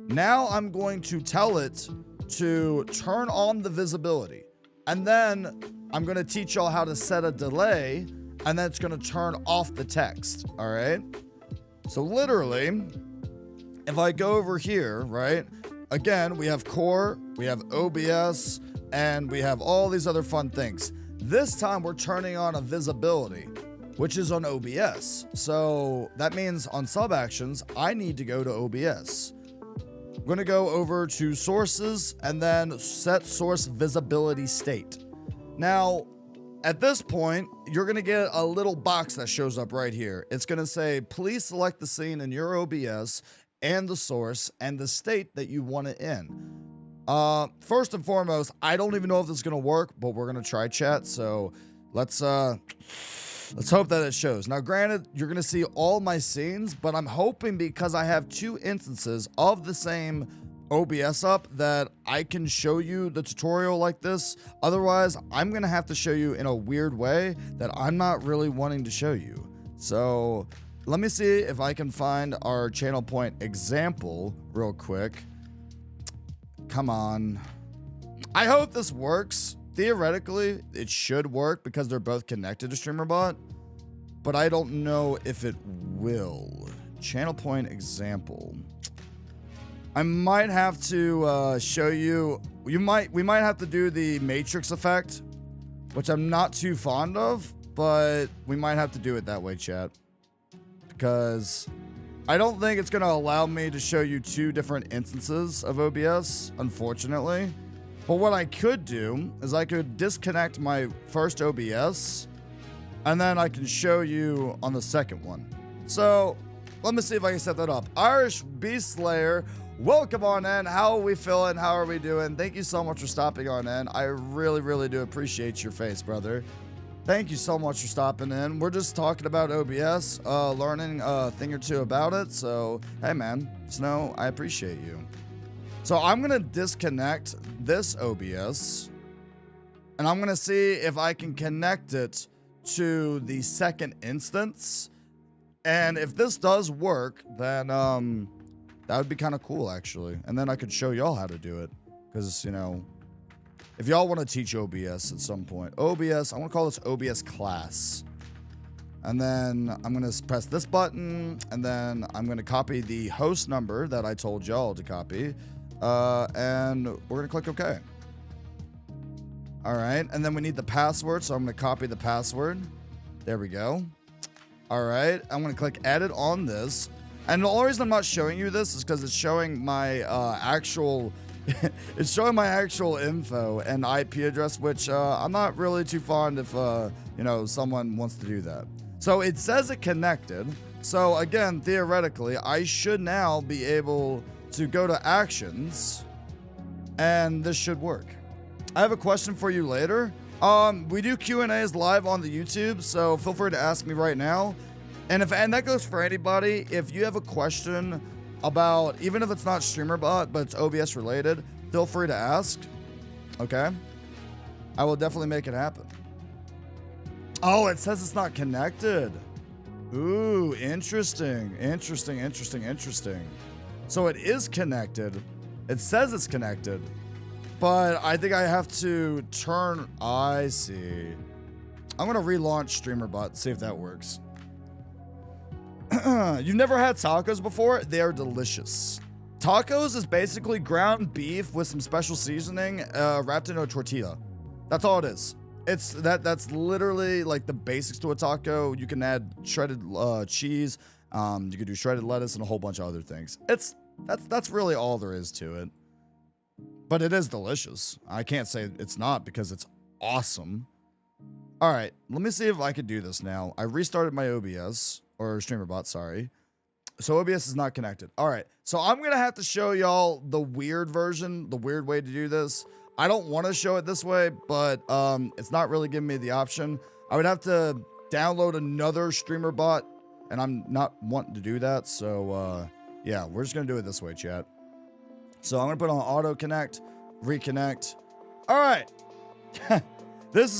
now I'm going to tell it to turn on the visibility. And then I'm going to teach y'all how to set a delay, and then it's going to turn off the text, all right? So literally, if I go over here, right? Again, we have core, we have OBS, and we have all these other fun things. This time we're turning on a visibility, which is on OBS. So that means on sub actions, I need to go to OBS. I'm going to go over to sources and then set source visibility state. Now, at this point, you're going to get a little box that shows up right here. It's going to say, please select the scene in your OBS and the source and the state that you want it in. First and foremost, I don't even know if this is going to work, but we're going to try chat. So let's hope that it shows. Now, granted, you're going to see all my scenes, but I'm hoping because I have 2 instances of the same OBS up that I can show you the tutorial like this. Otherwise, I'm going to have to show you in a weird way that I'm not really wanting to show you. So let me see if I can find our channel point example real quick. Come on. I hope this works. Theoretically, it should work because they're both connected to StreamerBot, but I don't know if it will. Channel point example. I might have to show you. We might have to do the matrix effect, which I'm not too fond of, but we might have to do it that way, chat, because I don't think it's going to allow me to show you 2 different instances of OBS, unfortunately. But what I could do is I could disconnect my first OBS, and then I can show you on the second one. So let me see if I can set that up. Irish Beast Slayer, welcome on in. How are we feeling? How are we doing? Thank you so much for stopping on in. I really, really do appreciate your face, brother. Thank you so much for stopping in. We're just talking about OBS, learning a thing or 2 about it. So, hey, man, Snow, I appreciate you. So I'm going to disconnect this OBS, and I'm going to see if I can connect it to the second instance. And if this does work, then that would be kind of cool, actually. And then I could show y'all how to do it. Because, you know, if y'all want to teach OBS at some point, OBS, I want to call this OBS Class. And then I'm going to press this button, and then I'm going to copy the host number that I told y'all to copy. And we're going to click OK. All right. And then we need the password, so I'm going to copy the password. There we go. All right. I'm going to click edit on this. And the only reason I'm not showing you this is because it's showing my actual... it's showing my actual info and IP address, which I'm not really too fond if, you know, someone wants to do that. So it says it connected. So again, theoretically, I should now be able to go to actions, and this should work. I have a question for you later. We do Q&As live on the YouTube, so feel free to ask me right now. And that goes for anybody. If you have a question about, even if it's not StreamerBot, but it's OBS related, feel free to ask. Okay? I will definitely make it happen. Oh, it says it's not connected. Ooh, interesting. Interesting. So it is connected. It says it's connected, but I think I have to turn. I see. I'm gonna relaunch StreamerBot, see if that works. You've never had tacos before? They are delicious. Tacos is basically ground beef with some special seasoning wrapped in a tortilla. That's all it is. That's literally like the basics to a taco. You can add shredded cheese. You can do shredded lettuce and a whole bunch of other things. That's really all there is to it. But it is delicious. I can't say it's not because it's awesome. All right, let me see if I could do this now. I restarted my OBS or StreamerBot, sorry. So OBS is not connected. All right, so I'm gonna have to show y'all the weird version, the weird way to do this. I don't want to show it this way, but it's not really giving me the option. I would have to download another StreamerBot, and I'm not wanting to do that. So yeah, we're just gonna do it this way, chat. So I'm gonna put on auto connect, reconnect. All right.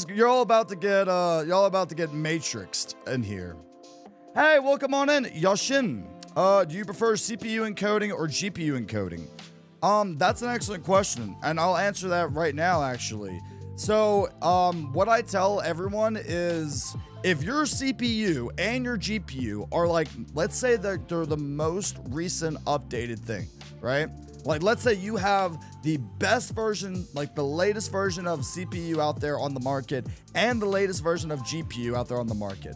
You're all about to get matrixed in here. Hey, welcome on in, Yashin. Do you prefer CPU encoding or GPU encoding? That's an excellent question, and I'll answer that right now, actually. So, what I tell everyone is, if your CPU and your GPU are like, let's say they're the most recent updated thing, right? Like, let's say you have the best version, like the latest version of CPU out there on the market and the latest version of GPU out there on the market.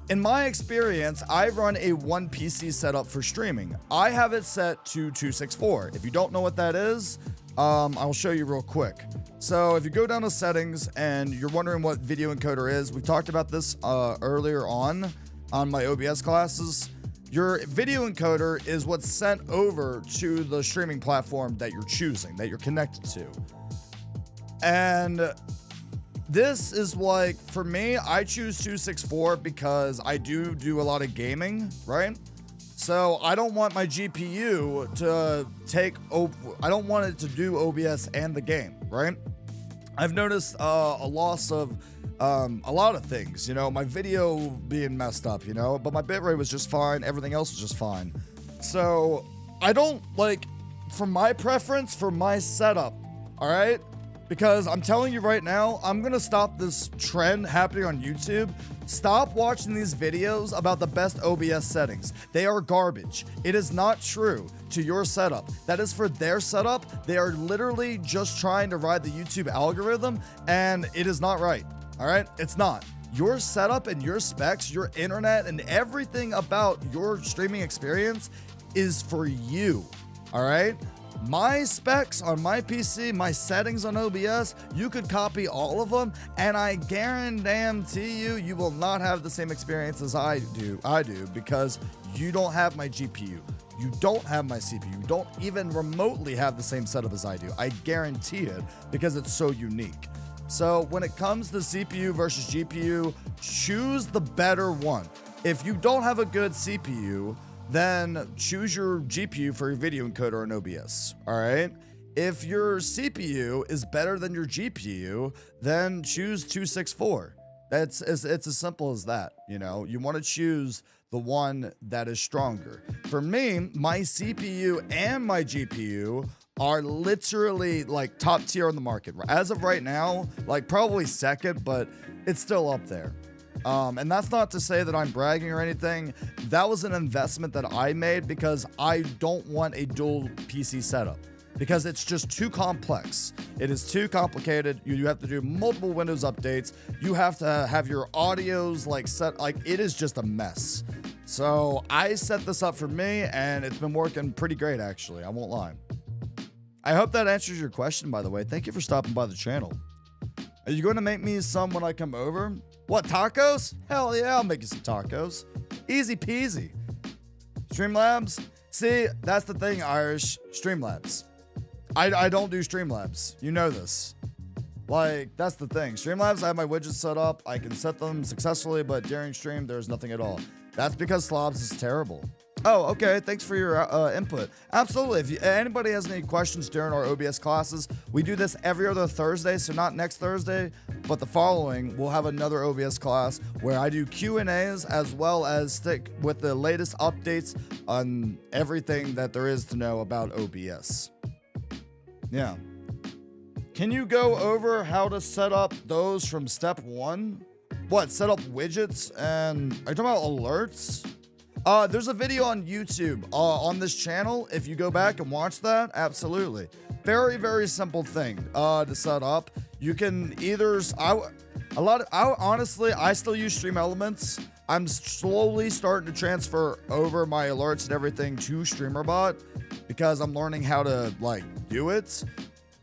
In my experience, I run a one PC setup for streaming. I have it set to 264. If you don't know what that is, I'll show you real quick. So if you go down to settings and you're wondering what video encoder is, we talked about this earlier on my OBS classes. Your video encoder is what's sent over to the streaming platform that you're choosing, that you're connected to. And this is like, for me, I choose 264 because I do a lot of gaming, right? So I don't want my GPU to I don't want it to do OBS and the game, right? I've noticed a loss of a lot of things, you know, my video being messed up, you know, but my bitrate was just fine. Everything else was just fine. So I don't like, for my preference, for my setup, all right? Because I'm telling you right now, I'm gonna stop this trend happening on YouTube. Stop watching these videos about the best OBS settings. They are garbage. It is not true to your setup. That is for their setup. They are literally just trying to ride the YouTube algorithm, and it is not right. All right, it's not. Your setup and your specs, your internet, and everything about your streaming experience is for you. All right. My specs on my PC, my settings on OBS, you could copy all of them, and I guarantee you will not have the same experience as I do because you don't have my GPU. You don't have my CPU. You don't even remotely have the same setup as I do. I guarantee it because it's so unique. So when it comes to CPU versus GPU, choose the better one. If you don't have a good CPU, then choose your GPU for your video encoder on OBS, all right? If your CPU is better than your GPU, then choose 264. It's as simple as that, you know? You want to choose the one that is stronger. For me, my CPU and my GPU are literally like top tier on the market. As of right now, like probably second, but it's still up there. And that's not to say that I'm bragging or anything. That was an investment that I made because I don't want a dual PC setup because it's just too complex. It is too complicated. You have to do multiple Windows updates. You have to have your audios like set, like it is just a mess. So I set this up for me and it's been working pretty great actually. I won't lie. I hope that answers your question, by the way. Thank you for stopping by the channel. Are you going to make me some when I come over? What, tacos? Hell yeah, I'll make you some tacos. Easy peasy. Streamlabs? See, that's the thing, Irish. Streamlabs. I don't do Streamlabs. You know this. Like, that's the thing. Streamlabs, I have my widgets set up. I can set them successfully, but during stream, there's nothing at all. That's because Slobs is terrible. Oh, okay. Thanks for your input. Absolutely. If anybody has any questions during our OBS classes, we do this every other Thursday. So not next Thursday, but the following, we'll have another OBS class where I do Q&As as well as stick with the latest updates on everything that there is to know about OBS. Yeah. Can you go over how to set up those from step 1? What, set up widgets and are you talking about alerts? There's a video on YouTube on this channel. If you go back and watch that, absolutely. Very, very simple thing to set up. You can either, honestly, I still use Stream Elements. I'm slowly starting to transfer over my alerts and everything to StreamerBot because I'm learning how to like do it.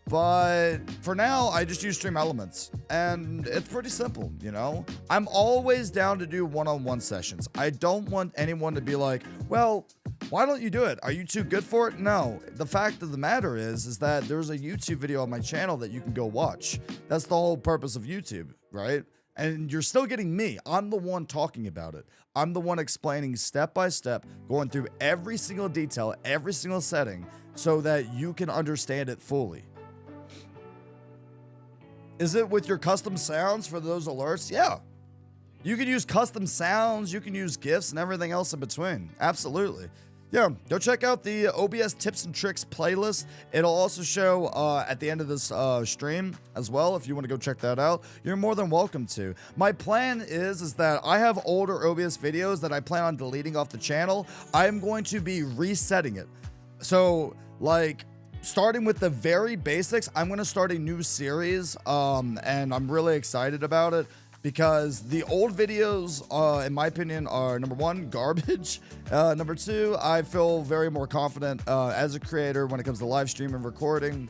But for now, I just use Stream Elements, and it's pretty simple, you know? I'm always down to do one-on-one sessions. I don't want anyone to be like, well, why don't you do it? Are you too good for it? No. The fact of the matter is that there's a YouTube video on my channel that you can go watch. That's the whole purpose of YouTube, right? And you're still getting me. I'm the one talking about it. I'm the one explaining step by step, going through every single detail, every single setting, so that you can understand it fully. Is it with your custom sounds for those alerts? Yeah. You can use custom sounds, you can use GIFs and everything else in between. Absolutely. Yeah, go check out the OBS tips and tricks playlist. It'll also show at the end of this stream as well. If you want to go check that out, you're more than welcome to. My plan is that I have older OBS videos that I plan on deleting off the channel. I am going to be resetting it. So, like, starting with the very basics, I'm going to start a new series, and I'm really excited about it because the old videos, in my opinion, are number 1, garbage. Number 2, I feel very more confident as a creator when it comes to live stream and recording.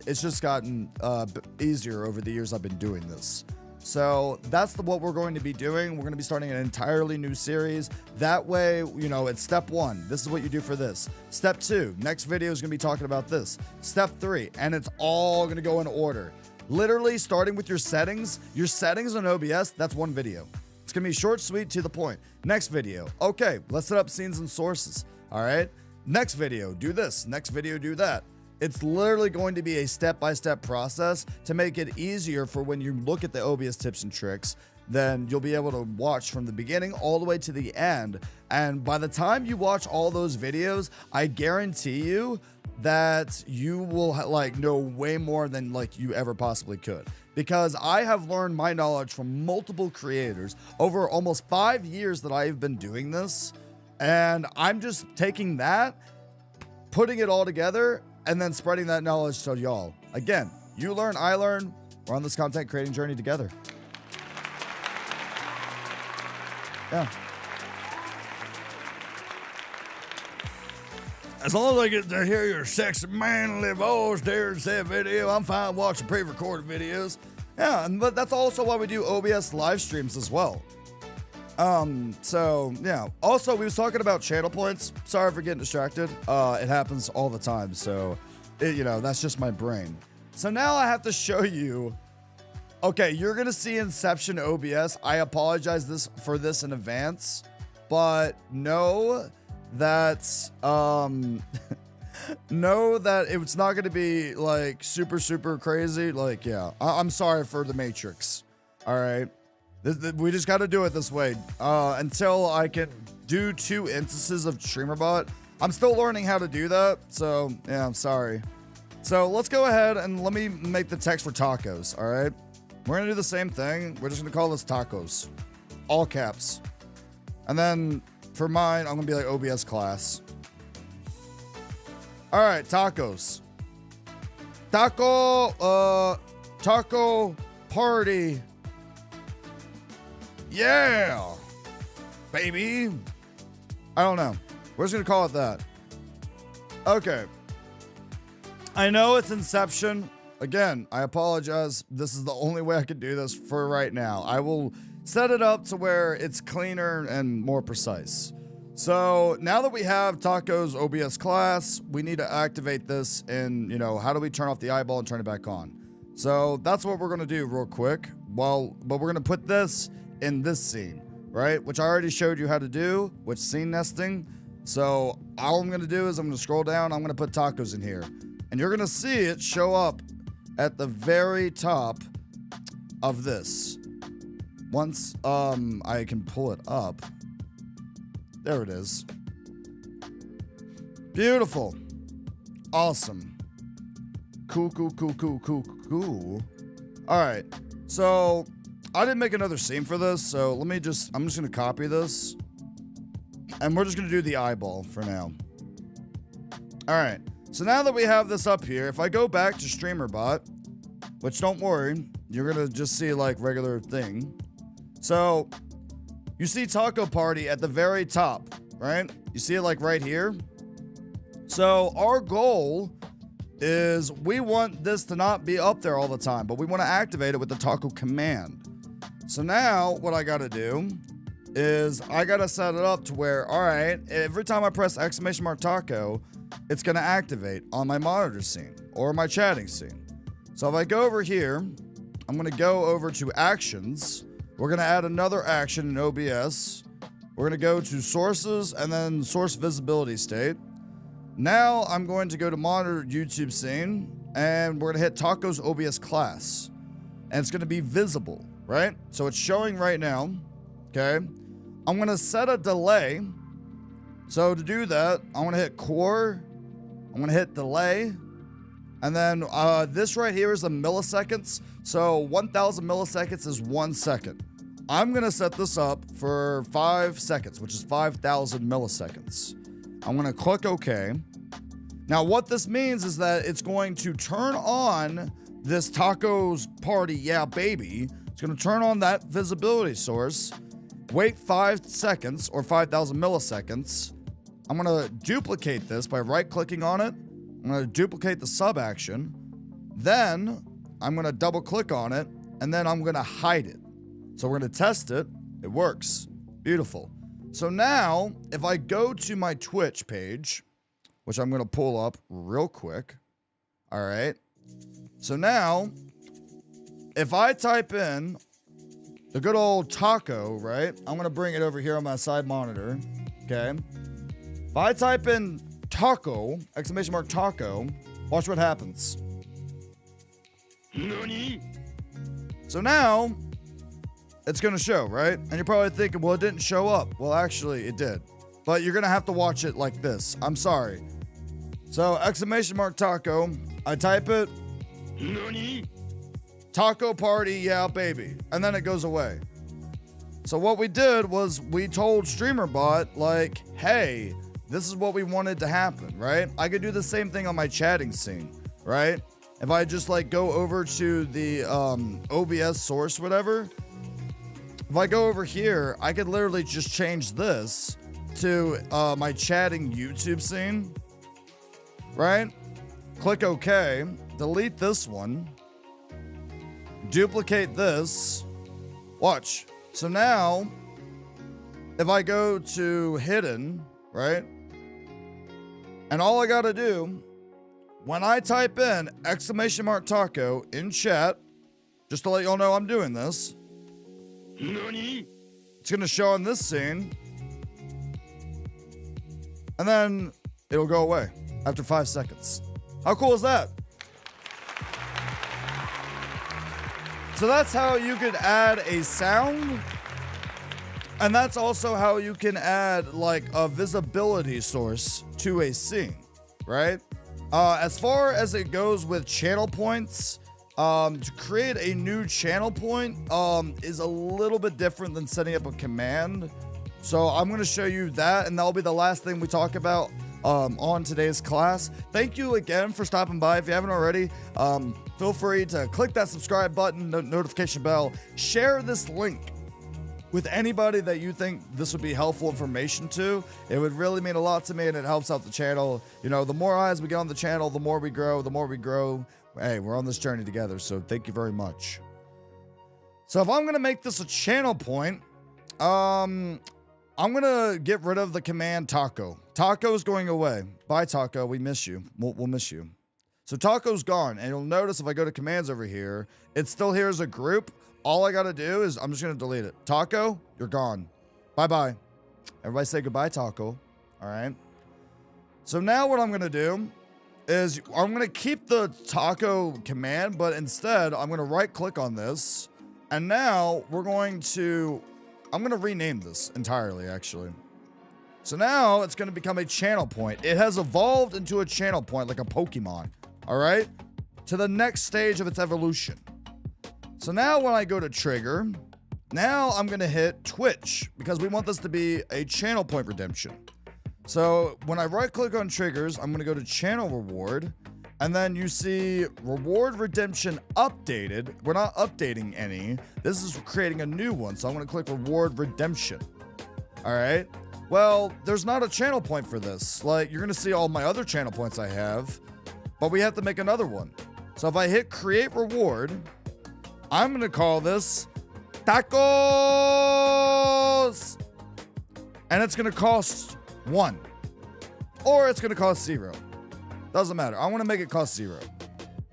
It's just gotten easier over the years I've been doing this. So that's what we're going to be doing. We're going to be starting an entirely new series. That way, you know, it's step 1. This is what you do for this. Step 2, next video is going to be talking about this. Step 3, and it's all going to go in order. Literally starting with your settings on OBS, that's one video. It's going to be short, sweet, to the point. Next video, okay, let's set up scenes and sources. All right. Next video, do this. Next video, do that. It's literally going to be a step-by-step process to make it easier for when you look at the OBS tips and tricks, then you'll be able to watch from the beginning all the way to the end. And by the time you watch all those videos, I guarantee you that you will like know way more than like you ever possibly could. Because I have learned my knowledge from multiple creators over almost 5 years that I've been doing this. And I'm just taking that, putting it all together, and then spreading that knowledge to y'all. Again, you learn, I learn. We're on this content creating journey together. Yeah. As long as I get to hear your sexy manly voice during said video, I'm fine watching pre-recorded videos. Yeah, but that's also why we do OBS live streams as well. So yeah. Also, we was talking about channel points. Sorry for getting distracted. It happens all the time. So, you know, that's just my brain. So now I have to show you. Okay, you're gonna see Inception OBS. I apologize for this in advance, but know that know that it's not gonna be like super crazy. Like, yeah, I'm sorry for the Matrix. All right. We just got to do it this way until I can do 2 instances of StreamerBot. I'm still learning how to do that, so yeah, I'm sorry. So let's go ahead and let me make the text for tacos, all right? We're going to do the same thing. We're just going to call this tacos, all caps. And then for mine, I'm going to be like OBS class. All right, tacos. Taco party. Yeah, baby. I don't know. We're just going to call it that. Okay. I know it's Inception. Again, I apologize. This is the only way I can do this for right now. I will set it up to where it's cleaner and more precise. So now that we have Taco's OBS class, we need to activate this in, you know, how do we turn off the eyeball and turn it back on? So that's what we're going to do real quick. But we're going to put this in this scene, right? Which I already showed you how to do with scene nesting. So all I'm going to do is I'm going to scroll down. I'm going to put tacos in here. And you're going to see it show up at the very top of this. Once I can pull it up. There it is. Beautiful. Awesome. Cool. All right. So I didn't make another scene for this. So I'm just going to copy this. And we're just going to do the eyeball for now. All right. So now that we have this up here, if I go back to StreamerBot, which don't worry, you're going to just see like regular thing. So you see Taco Party at the very top, right? You see it like right here. So our goal is we want this to not be up there all the time, but we want to activate it with the taco command. So now what I got to do is I got to set it up to where, all right, every time I press !taco, it's going to activate on my monitor scene or my chatting scene. So if I go over here, I'm going to go over to actions. We're going to add another action in OBS. We're going to go to sources and then source visibility state. Now I'm going to go to monitor YouTube scene and we're going to hit tacos OBS class. And it's going to be visible, right? So it's showing right now. Okay. I'm going to set a delay. So to do that, I'm going to hit core. I'm going to hit delay. And then this right here is the milliseconds. So 1000 milliseconds is 1 second. I'm going to set this up for 5 seconds, which is 5000 milliseconds. I'm going to click OK. Now what this means is that it's going to turn on this tacos party, yeah baby. It's going to turn on that visibility source. Wait 5 seconds or 5000 milliseconds. I'm going to duplicate this by right clicking on it. I'm going to duplicate the sub action. Then I'm going to double click on it and then I'm going to hide it. So we're going to test it. It works. Beautiful. So now if I go to my Twitch page, which I'm going to pull up real quick. All right. So now if I type in the good old taco, right? I'm going to bring it over here on my side monitor. Okay. If I type in taco, !taco, watch what happens. Nani? So now it's going to show, right? And you're probably thinking, well, it didn't show up. Well, actually it did, but you're going to have to watch it like this. I'm sorry. So !taco, I type it. Nani? Taco party, yeah, baby. And then it goes away. So what we did was we told StreamerBot, like, hey, this is what we wanted to happen, right? I could do the same thing on my chatting scene, right? If I just like go over to the OBS source, whatever. If I go over here, I could literally just change this to my chatting YouTube scene, right? Click OK, delete this one. Duplicate this. Watch. So now, if I go to hidden, right? And all I got to do, when I type in !taco in chat, just to let y'all know I'm doing this, Nani? It's going to show on this scene. And then it'll go away after 5 seconds. How cool is that? So that's how you could add a sound. And that's also how you can add like a visibility source to a scene, right? As far as it goes with channel points, to create a new channel point is a little bit different than setting up a command. So I'm going to show you that, and that'll be the last thing we talk about on today's class. Thank you again for stopping by. If you haven't already, feel free to click that subscribe button, notification bell, share this link with anybody that you think this would be helpful information to. It would really mean a lot to me, and it helps out the channel. You know, the more eyes we get on the channel, the more we grow. The more we grow, hey, we're on this journey together, so thank you very much. So if I'm going to make this a channel point, I'm going to get rid of the command taco. Taco is going away. Bye, Taco. We miss you. We'll miss you. So Taco's gone, and you'll notice if I go to commands over here, it's still here as a group. All I got to do is I'm just going to delete it. Taco, you're gone. Bye-bye. Everybody say goodbye, Taco. All right. So now what I'm going to do is I'm going to keep the taco command, but instead I'm going to right click on this. And now I'm going to rename this entirely, actually. So now it's going to become a channel point. It has evolved into a channel point like a Pokemon. All right. To the next stage of its evolution. So now when I go to trigger, now I'm going to hit Twitch because we want this to be a channel point redemption. So when I right click on triggers, I'm going to go to channel reward, and then you see reward redemption updated. We're not updating any. This is creating a new one. So I'm going to click reward redemption. All right. Well, there's not a channel point for this. Like, you're going to see all my other channel points I have, but we have to make another one. So if I hit create reward, I'm going to call this tacos, and it's going to cost 1, or it's going to cost 0. Doesn't matter. I want to make it cost 0.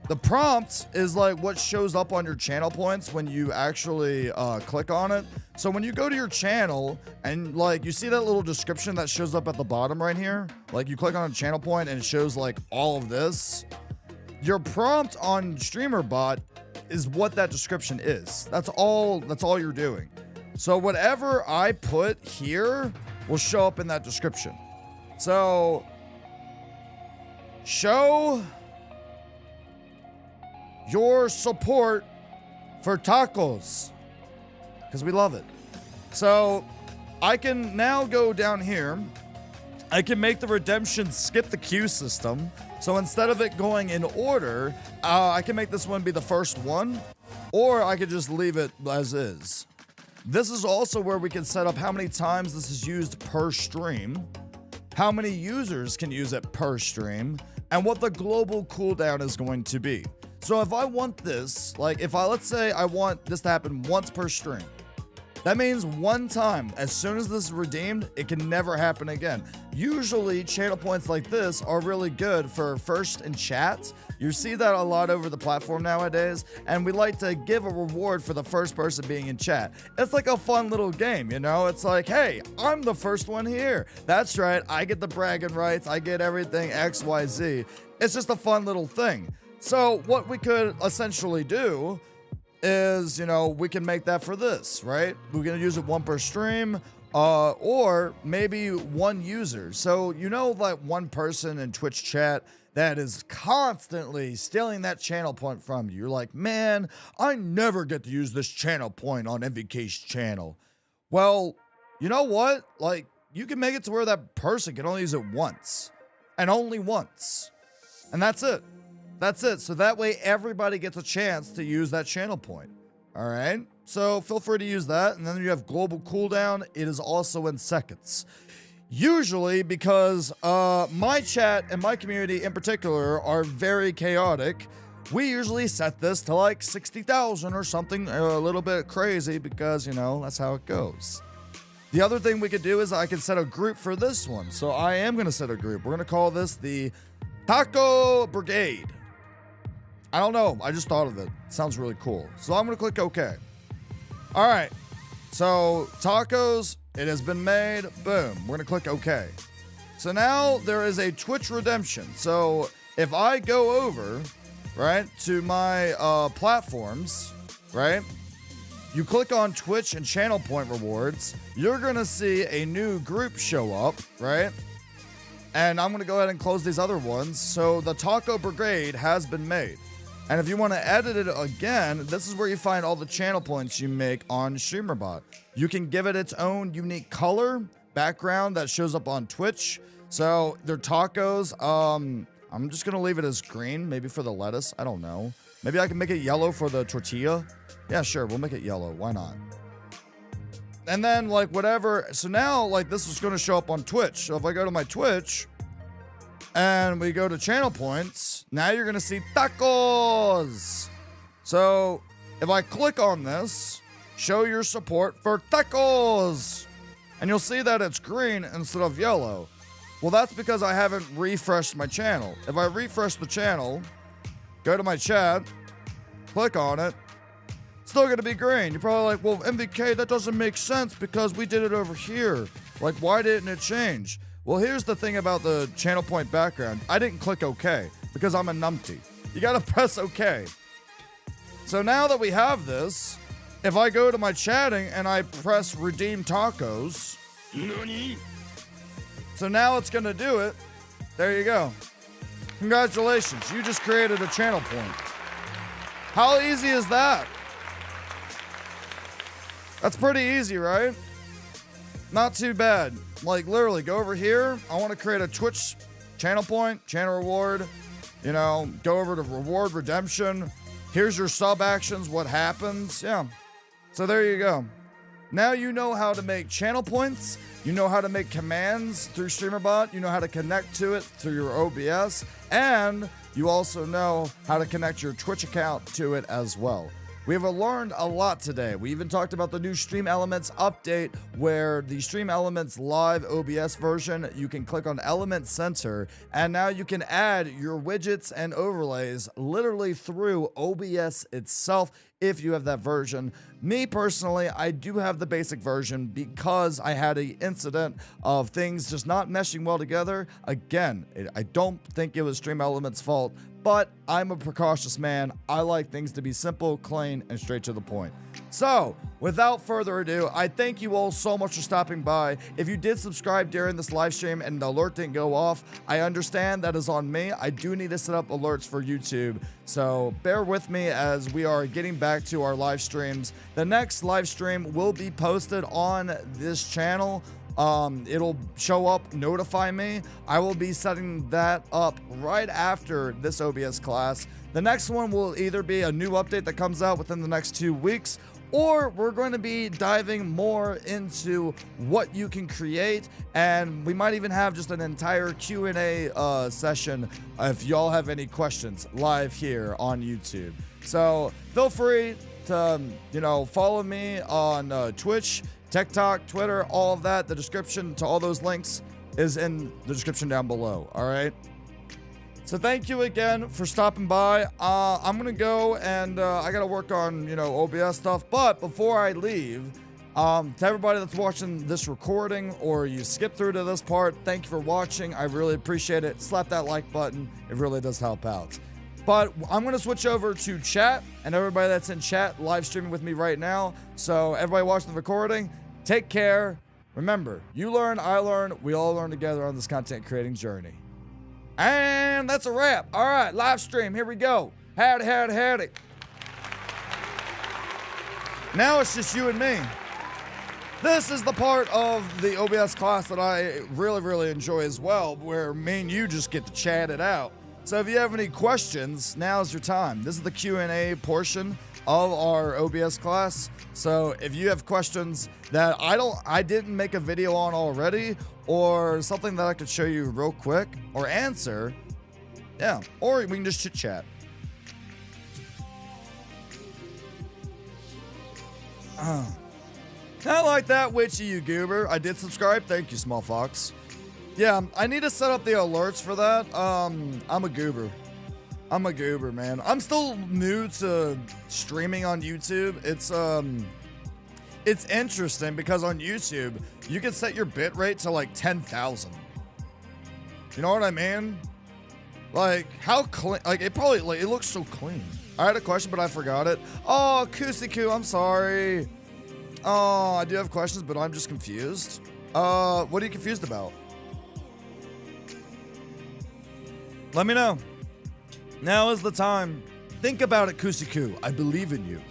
The prompt is like what shows up on your channel points when you actually click on it. So when you go to your channel and like you see that little description that shows up at the bottom right here, like you click on a channel point and it shows like all of this. Your prompt on StreamerBot is what that description is. That's all you're doing. So whatever I put here will show up in that description. So show your support for tacos because we love it. So I can now go down here. I can make the redemption skip the queue system. So instead of it going in order, I can make this one be the first one, or I could just leave it as is. This is also where we can set up how many times this is used per stream, how many users can use it per stream, and what the global cooldown is going to be. So if I want this, like let's say I want this to happen once per stream, that means one time. As soon as this is redeemed, it can never happen again. Usually, channel points like this are really good for first in chat. You see that a lot over the platform nowadays, and we like to give a reward for the first person being in chat. It's like a fun little game, you know? It's like, hey, I'm the first one here. That's right, I get the bragging rights, I get everything X, Y, Z. It's just a fun little thing. So what we could essentially do is, you know, we can make that for this, right? We're going to use it 1 per stream, or maybe 1 user. So, you know, like one person in Twitch chat that is constantly stealing that channel point from you. You're like, man, I never get to use this channel point on MVK's channel. Well, you know what? Like, you can make it to where that person can only use it once, and only once. And that's it. That's it. So that way everybody gets a chance to use that channel point. All right. So feel free to use that. And then you have global cooldown. It is also in seconds. Usually because my chat and my community in particular are very chaotic. We usually set this to like 60,000 or something a little bit crazy because, you know, that's how it goes. The other thing we could do is I can set a group for this one. So I am going to set a group. We're going to call this the Taco Brigade. I don't know. I just thought of it. Sounds really cool. So I'm going to click OK. All right. So tacos, it has been made. Boom. We're going to click OK. So now there is a Twitch redemption. So if I go over, right, to my platforms, right, you click on Twitch and channel point rewards, you're going to see a new group show up, right? And I'm going to go ahead and close these other ones. So the Taco Brigade has been made. And if you want to edit it again, this is where you find all the channel points you make on StreamerBot. You can give it its own unique color, background that shows up on Twitch. So they're tacos. I'm just going to leave it as green, maybe for the lettuce. I don't know. Maybe I can make it yellow for the tortilla. Yeah, sure. We'll make it yellow. Why not? And then like whatever. So now like this is going to show up on Twitch. So if I go to my Twitch and we go to channel points, now you're going to see tacos. So if I click on this, show your support for tacos, and you'll see that it's green instead of yellow. Well, that's because I haven't refreshed my channel. If I refresh the channel, go to my chat, click on it, it's still going to be green. You're probably like, well, MVK, that doesn't make sense because we did it over here. Like, why didn't it change? Well, here's the thing about the channel point background. I didn't click OK because I'm a numpty. You gotta press OK. So now that we have this, if I go to my chatting and I press redeem tacos, so now it's gonna do it. There you go. Congratulations, you just created a channel point. How easy is that? That's pretty easy, right? Not too bad. Like literally, go over here. I want to create a Twitch channel point, channel reward. You know, go over to reward redemption. Here's your sub actions, what happens. Yeah. So there you go. Now you know how to make channel points. You know how to make commands through StreamerBot. You know how to connect to it through your OBS. And you also know how to connect your Twitch account to it as well. We have learned a lot today. We even talked about the new Stream Elements update, where the Stream Elements live OBS version, you can click on Element Center, and now you can add your widgets and overlays literally through OBS itself if you have that version. Me personally, I do have the basic version because I had an incident of things just not meshing well together. Again, I don't think it was Stream Elements' fault, but I'm a precautious man. I like things to be simple, clean, and straight to the point. So, without further ado, I thank you all so much for stopping by. If you did subscribe during this live stream and the alert didn't go off, I understand that is on me. I do need to set up alerts for YouTube. So, bear with me as we are getting back to our live streams. The next live stream will be posted on this channel. It'll show up, notify me. I will be setting that up right after this OBS class. The next one will either be a new update that comes out within the next 2 weeks, or we're going to be diving more into what you can create, and we might even have just an entire Q&A session if y'all have any questions live here on YouTube. So feel free to, follow me on Twitch, TikTok, Twitter, all of that. The description to all those links is in the description down below, all right? So thank you again for stopping by. I'm gonna go and I gotta work on, OBS stuff. But before I leave, to everybody that's watching this recording or you skip through to this part, thank you for watching. I really appreciate it. Slap that like button. It really does help out. But I'm going to switch over to chat, and everybody that's in chat live streaming with me right now. So everybody watching the recording, take care. Remember, you learn, I learn, we all learn together on this content creating journey. And that's a wrap. All right, live stream, here we go. Howdy, howdy, howdy. Now it's just you and me. This is the part of the OBS class that I really, really enjoy as well, where me and you just get to chat it out. So if you have any questions, now's your time. This is the Q&A portion of our OBS class. So if you have questions that I didn't make a video on already, or something that I could show you real quick or answer, yeah, or we can just chit chat. Not like that, witchy you goober. I did subscribe. Thank you, small fox. Yeah, I need to set up the alerts for that. I'm a goober. I'm a goober, man. I'm still new to streaming on YouTube. It's interesting because on YouTube, you can set your bit rate to like 10,000. You know what I mean? Like, how clean, like it looks so clean. I had a question, but I forgot it. Oh, Kusiku, I'm sorry. Oh, I do have questions, but I'm just confused. What are you confused about? Let me know. Now is the time. Think about it, Kusiku. I believe in you.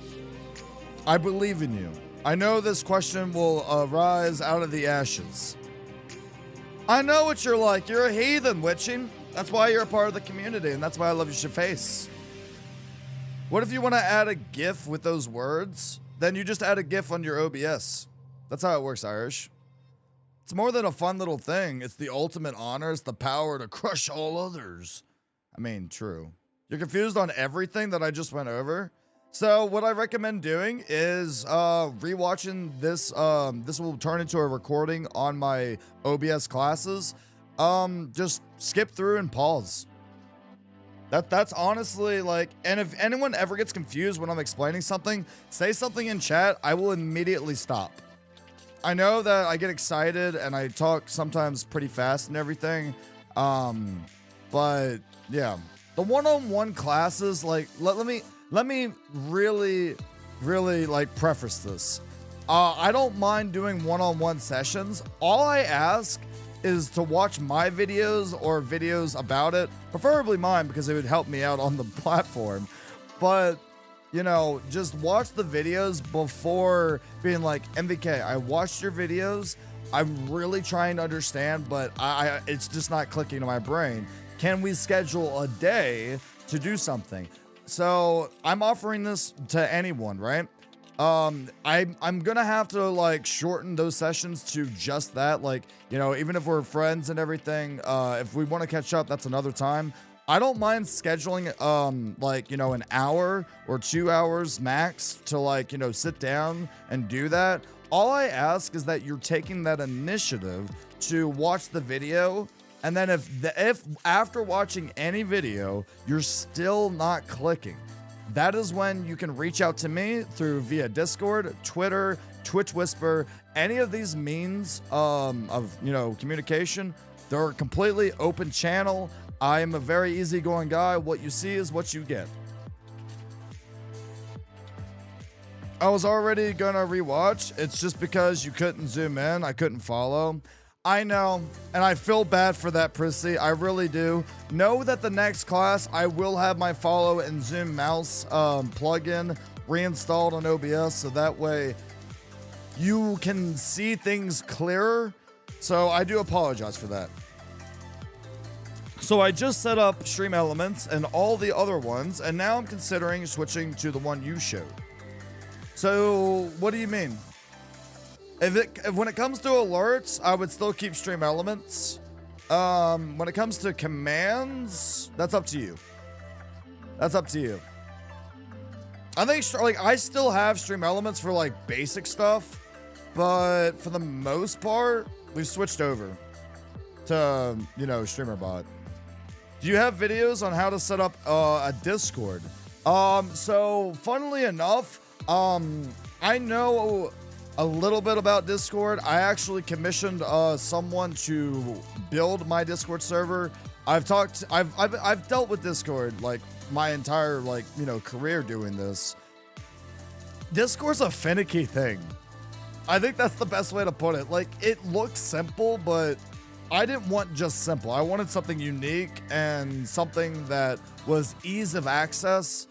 I believe in you. I know this question will rise out of the ashes. I know what you're like. You're a heathen, witching. That's why you're a part of the community, and that's why I love your face. What if you want to add a GIF with those words? Then you just add a GIF on your OBS. That's how it works, Irish. It's more than a fun little thing. It's the ultimate honor. It's the power to crush all others. I mean, true. You're confused on everything that I just went over? So what I recommend doing is rewatching this. This will turn into a recording on my OBS classes. Just skip through and pause. That's honestly like, and if anyone ever gets confused when I'm explaining something, say something in chat. I will immediately stop. I know that I get excited and I talk sometimes pretty fast and everything. But yeah, the one-on-one classes, like, let me really like preface this. I don't mind doing one-on-one sessions. All I ask is to watch my videos or videos about it, preferably mine because it would help me out on the platform. But, you know, just watch the videos before being like, MVK, I watched your videos. I'm really trying to understand, but it's just not clicking to my brain. Can we schedule a day to do something? So I'm offering this to anyone, right? I'm gonna have to like shorten those sessions to just that. Like, you know, even if we're friends and everything, if we want to catch up, that's another time. I don't mind scheduling, like, you know, an hour or 2 hours max to, like, you know, sit down and do that. All I ask is that you're taking that initiative to watch the video. And then if after watching any video, you're still not clicking, that is when you can reach out to me through via Discord, Twitter, Twitch Whisper, any of these means of, you know, communication. They're a completely open channel. I am a very easygoing guy. What you see is what you get. I was already gonna rewatch. It's just because you couldn't zoom in. I couldn't follow. I know, and I feel bad for that, Prissy. I really do. Know that the next class, I will have my follow and zoom mouse plugin reinstalled on OBS, so that way you can see things clearer. So I do apologize for that. So I just set up Stream Elements and all the other ones, and now I'm considering switching to the one you showed. So what do you mean? If when it comes to alerts, I would still keep Stream Elements. When it comes to commands, that's up to you. That's up to you. I think like I still have Stream Elements for like basic stuff, but for the most part, we've switched over to, you know, StreamerBot. Do you have videos on how to set up a Discord? So funnily enough, I know a little bit about Discord. I actually commissioned someone to build my Discord server. I've dealt with Discord like my entire, like, you know, career doing this. Discord's a finicky thing. I think that's the best way to put it. Like, it looks simple, but I didn't want just simple. I wanted something unique and something that was ease of access.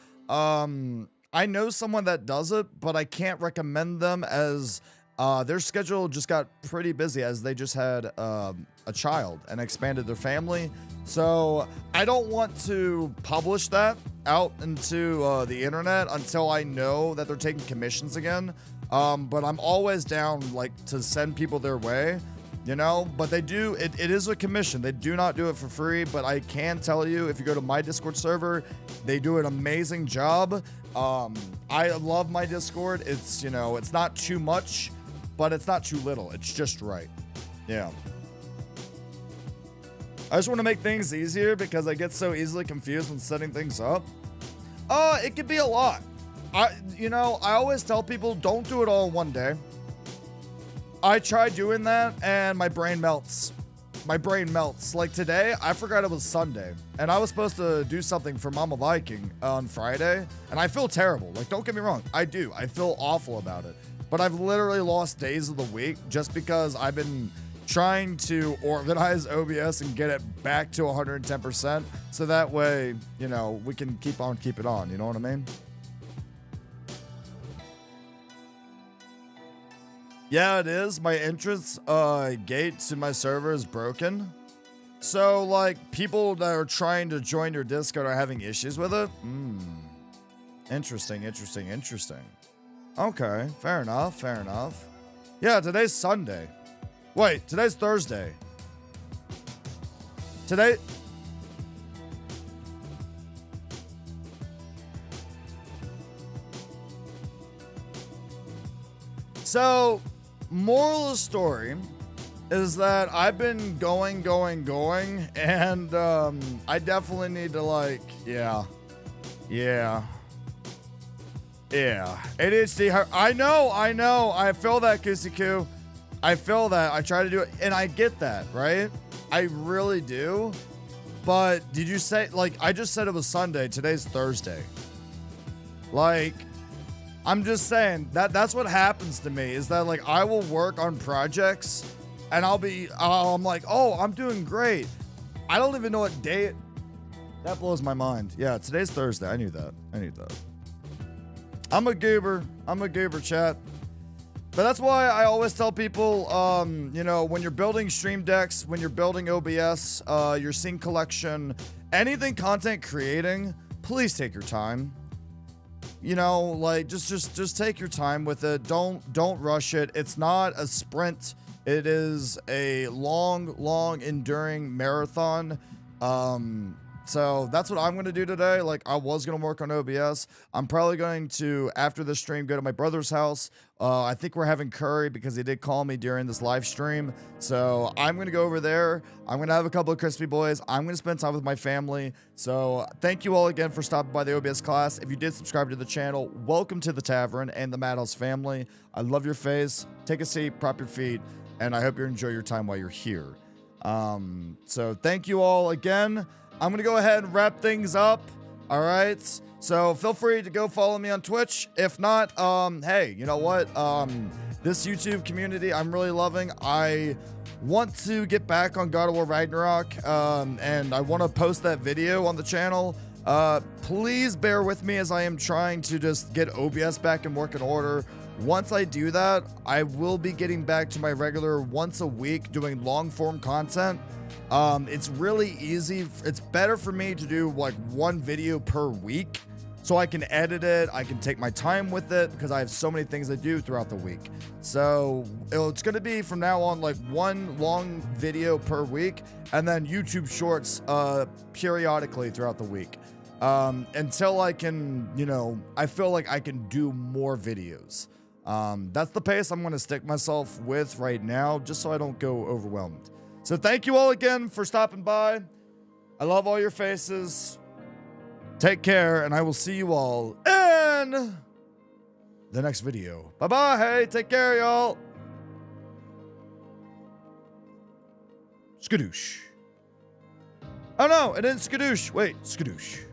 I know someone that does it, but I can't recommend them as their schedule just got pretty busy as they just had a child and expanded their family. So I don't want to publish that out into the internet until I know that they're taking commissions again. But I'm always down, like, to send people their way, you know, but they do, it is a commission. They do not do it for free, but I can tell you, if you go to my Discord server, they do an amazing job. I love my Discord. It's, you know, it's not too much, but it's not too little. It's just right. Yeah. I just want to make things easier because I get so easily confused when setting things up. It could be a lot. You know, I always tell people, don't do it all in one day. I tried doing that and my brain melts. My brain melts. Like today, I forgot it was Sunday and I was supposed to do something for Mama Viking on Friday, and I feel terrible. Like, don't get me wrong, I do. I feel awful about it. But I've literally lost days of the week just because I've been trying to organize OBS and get it back to 110%. So that way, you know, we can keep it on. You know what I mean? Yeah, it is. My entrance gate to my server is broken. So, like, people that are trying to join your Discord are having issues with it? Interesting. Okay, fair enough. Yeah, today's Sunday. Wait, today's Thursday. Today... So, moral of the story is that I've been going, and I definitely need to, like, yeah. ADHD, I know, I feel that, Kusiku. I feel that. I try to do it, and I get that, right? I really do. But did you say, like, I just said it was Sunday. Today's Thursday. Like, I'm just saying that's what happens to me is that, like, I will work on projects and I'm like, oh, I'm doing great. I don't even know what day that blows my mind. Yeah, today's Thursday. I knew that. I'm a goober, chat. But that's why I always tell people, you know, when you're building stream decks, when you're building OBS, your scene collection, anything content creating, please take your time. You know, like just take your time with it. Don't rush it. It's not a sprint. It is a long enduring marathon. So that's what I'm going to do today. Like, I was going to work on OBS. I'm probably going to, after this stream, go to my brother's house. I think we're having curry because he did call me during this live stream. So I'm going to go over there. I'm going to have a couple of crispy boys. I'm going to spend time with my family. So thank you all again for stopping by the OBS class. If you did subscribe to the channel, welcome to the tavern and the Madhouse family. I love your face. Take a seat, prop your feet, and I hope you enjoy your time while you're here. So thank you all again. I'm going to go ahead and wrap things up. All right. So feel free to go follow me on Twitch. If not, hey, you know what? This YouTube community I'm really loving. I want to get back on God of War Ragnarok, and I want to post that video on the channel. Please bear with me as I am trying to just get OBS back in working order. Once I do that, I will be getting back to my regular once a week doing long form content. It's really easy. It's better for me to do like one video per week so I can edit it. I can take my time with it because I have so many things to do throughout the week. So it's going to be from now on like one long video per week and then YouTube shorts periodically throughout the week until I can, you know, I feel like I can do more videos. That's the pace I'm going to stick myself with right now just so I don't go overwhelmed. So thank you all again for stopping by. I love all your faces. Take care, and I will see you all in the next video. Bye-bye. Hey, take care, y'all. Skadoosh. Oh, no, it didn't skadoosh. Wait, skadoosh.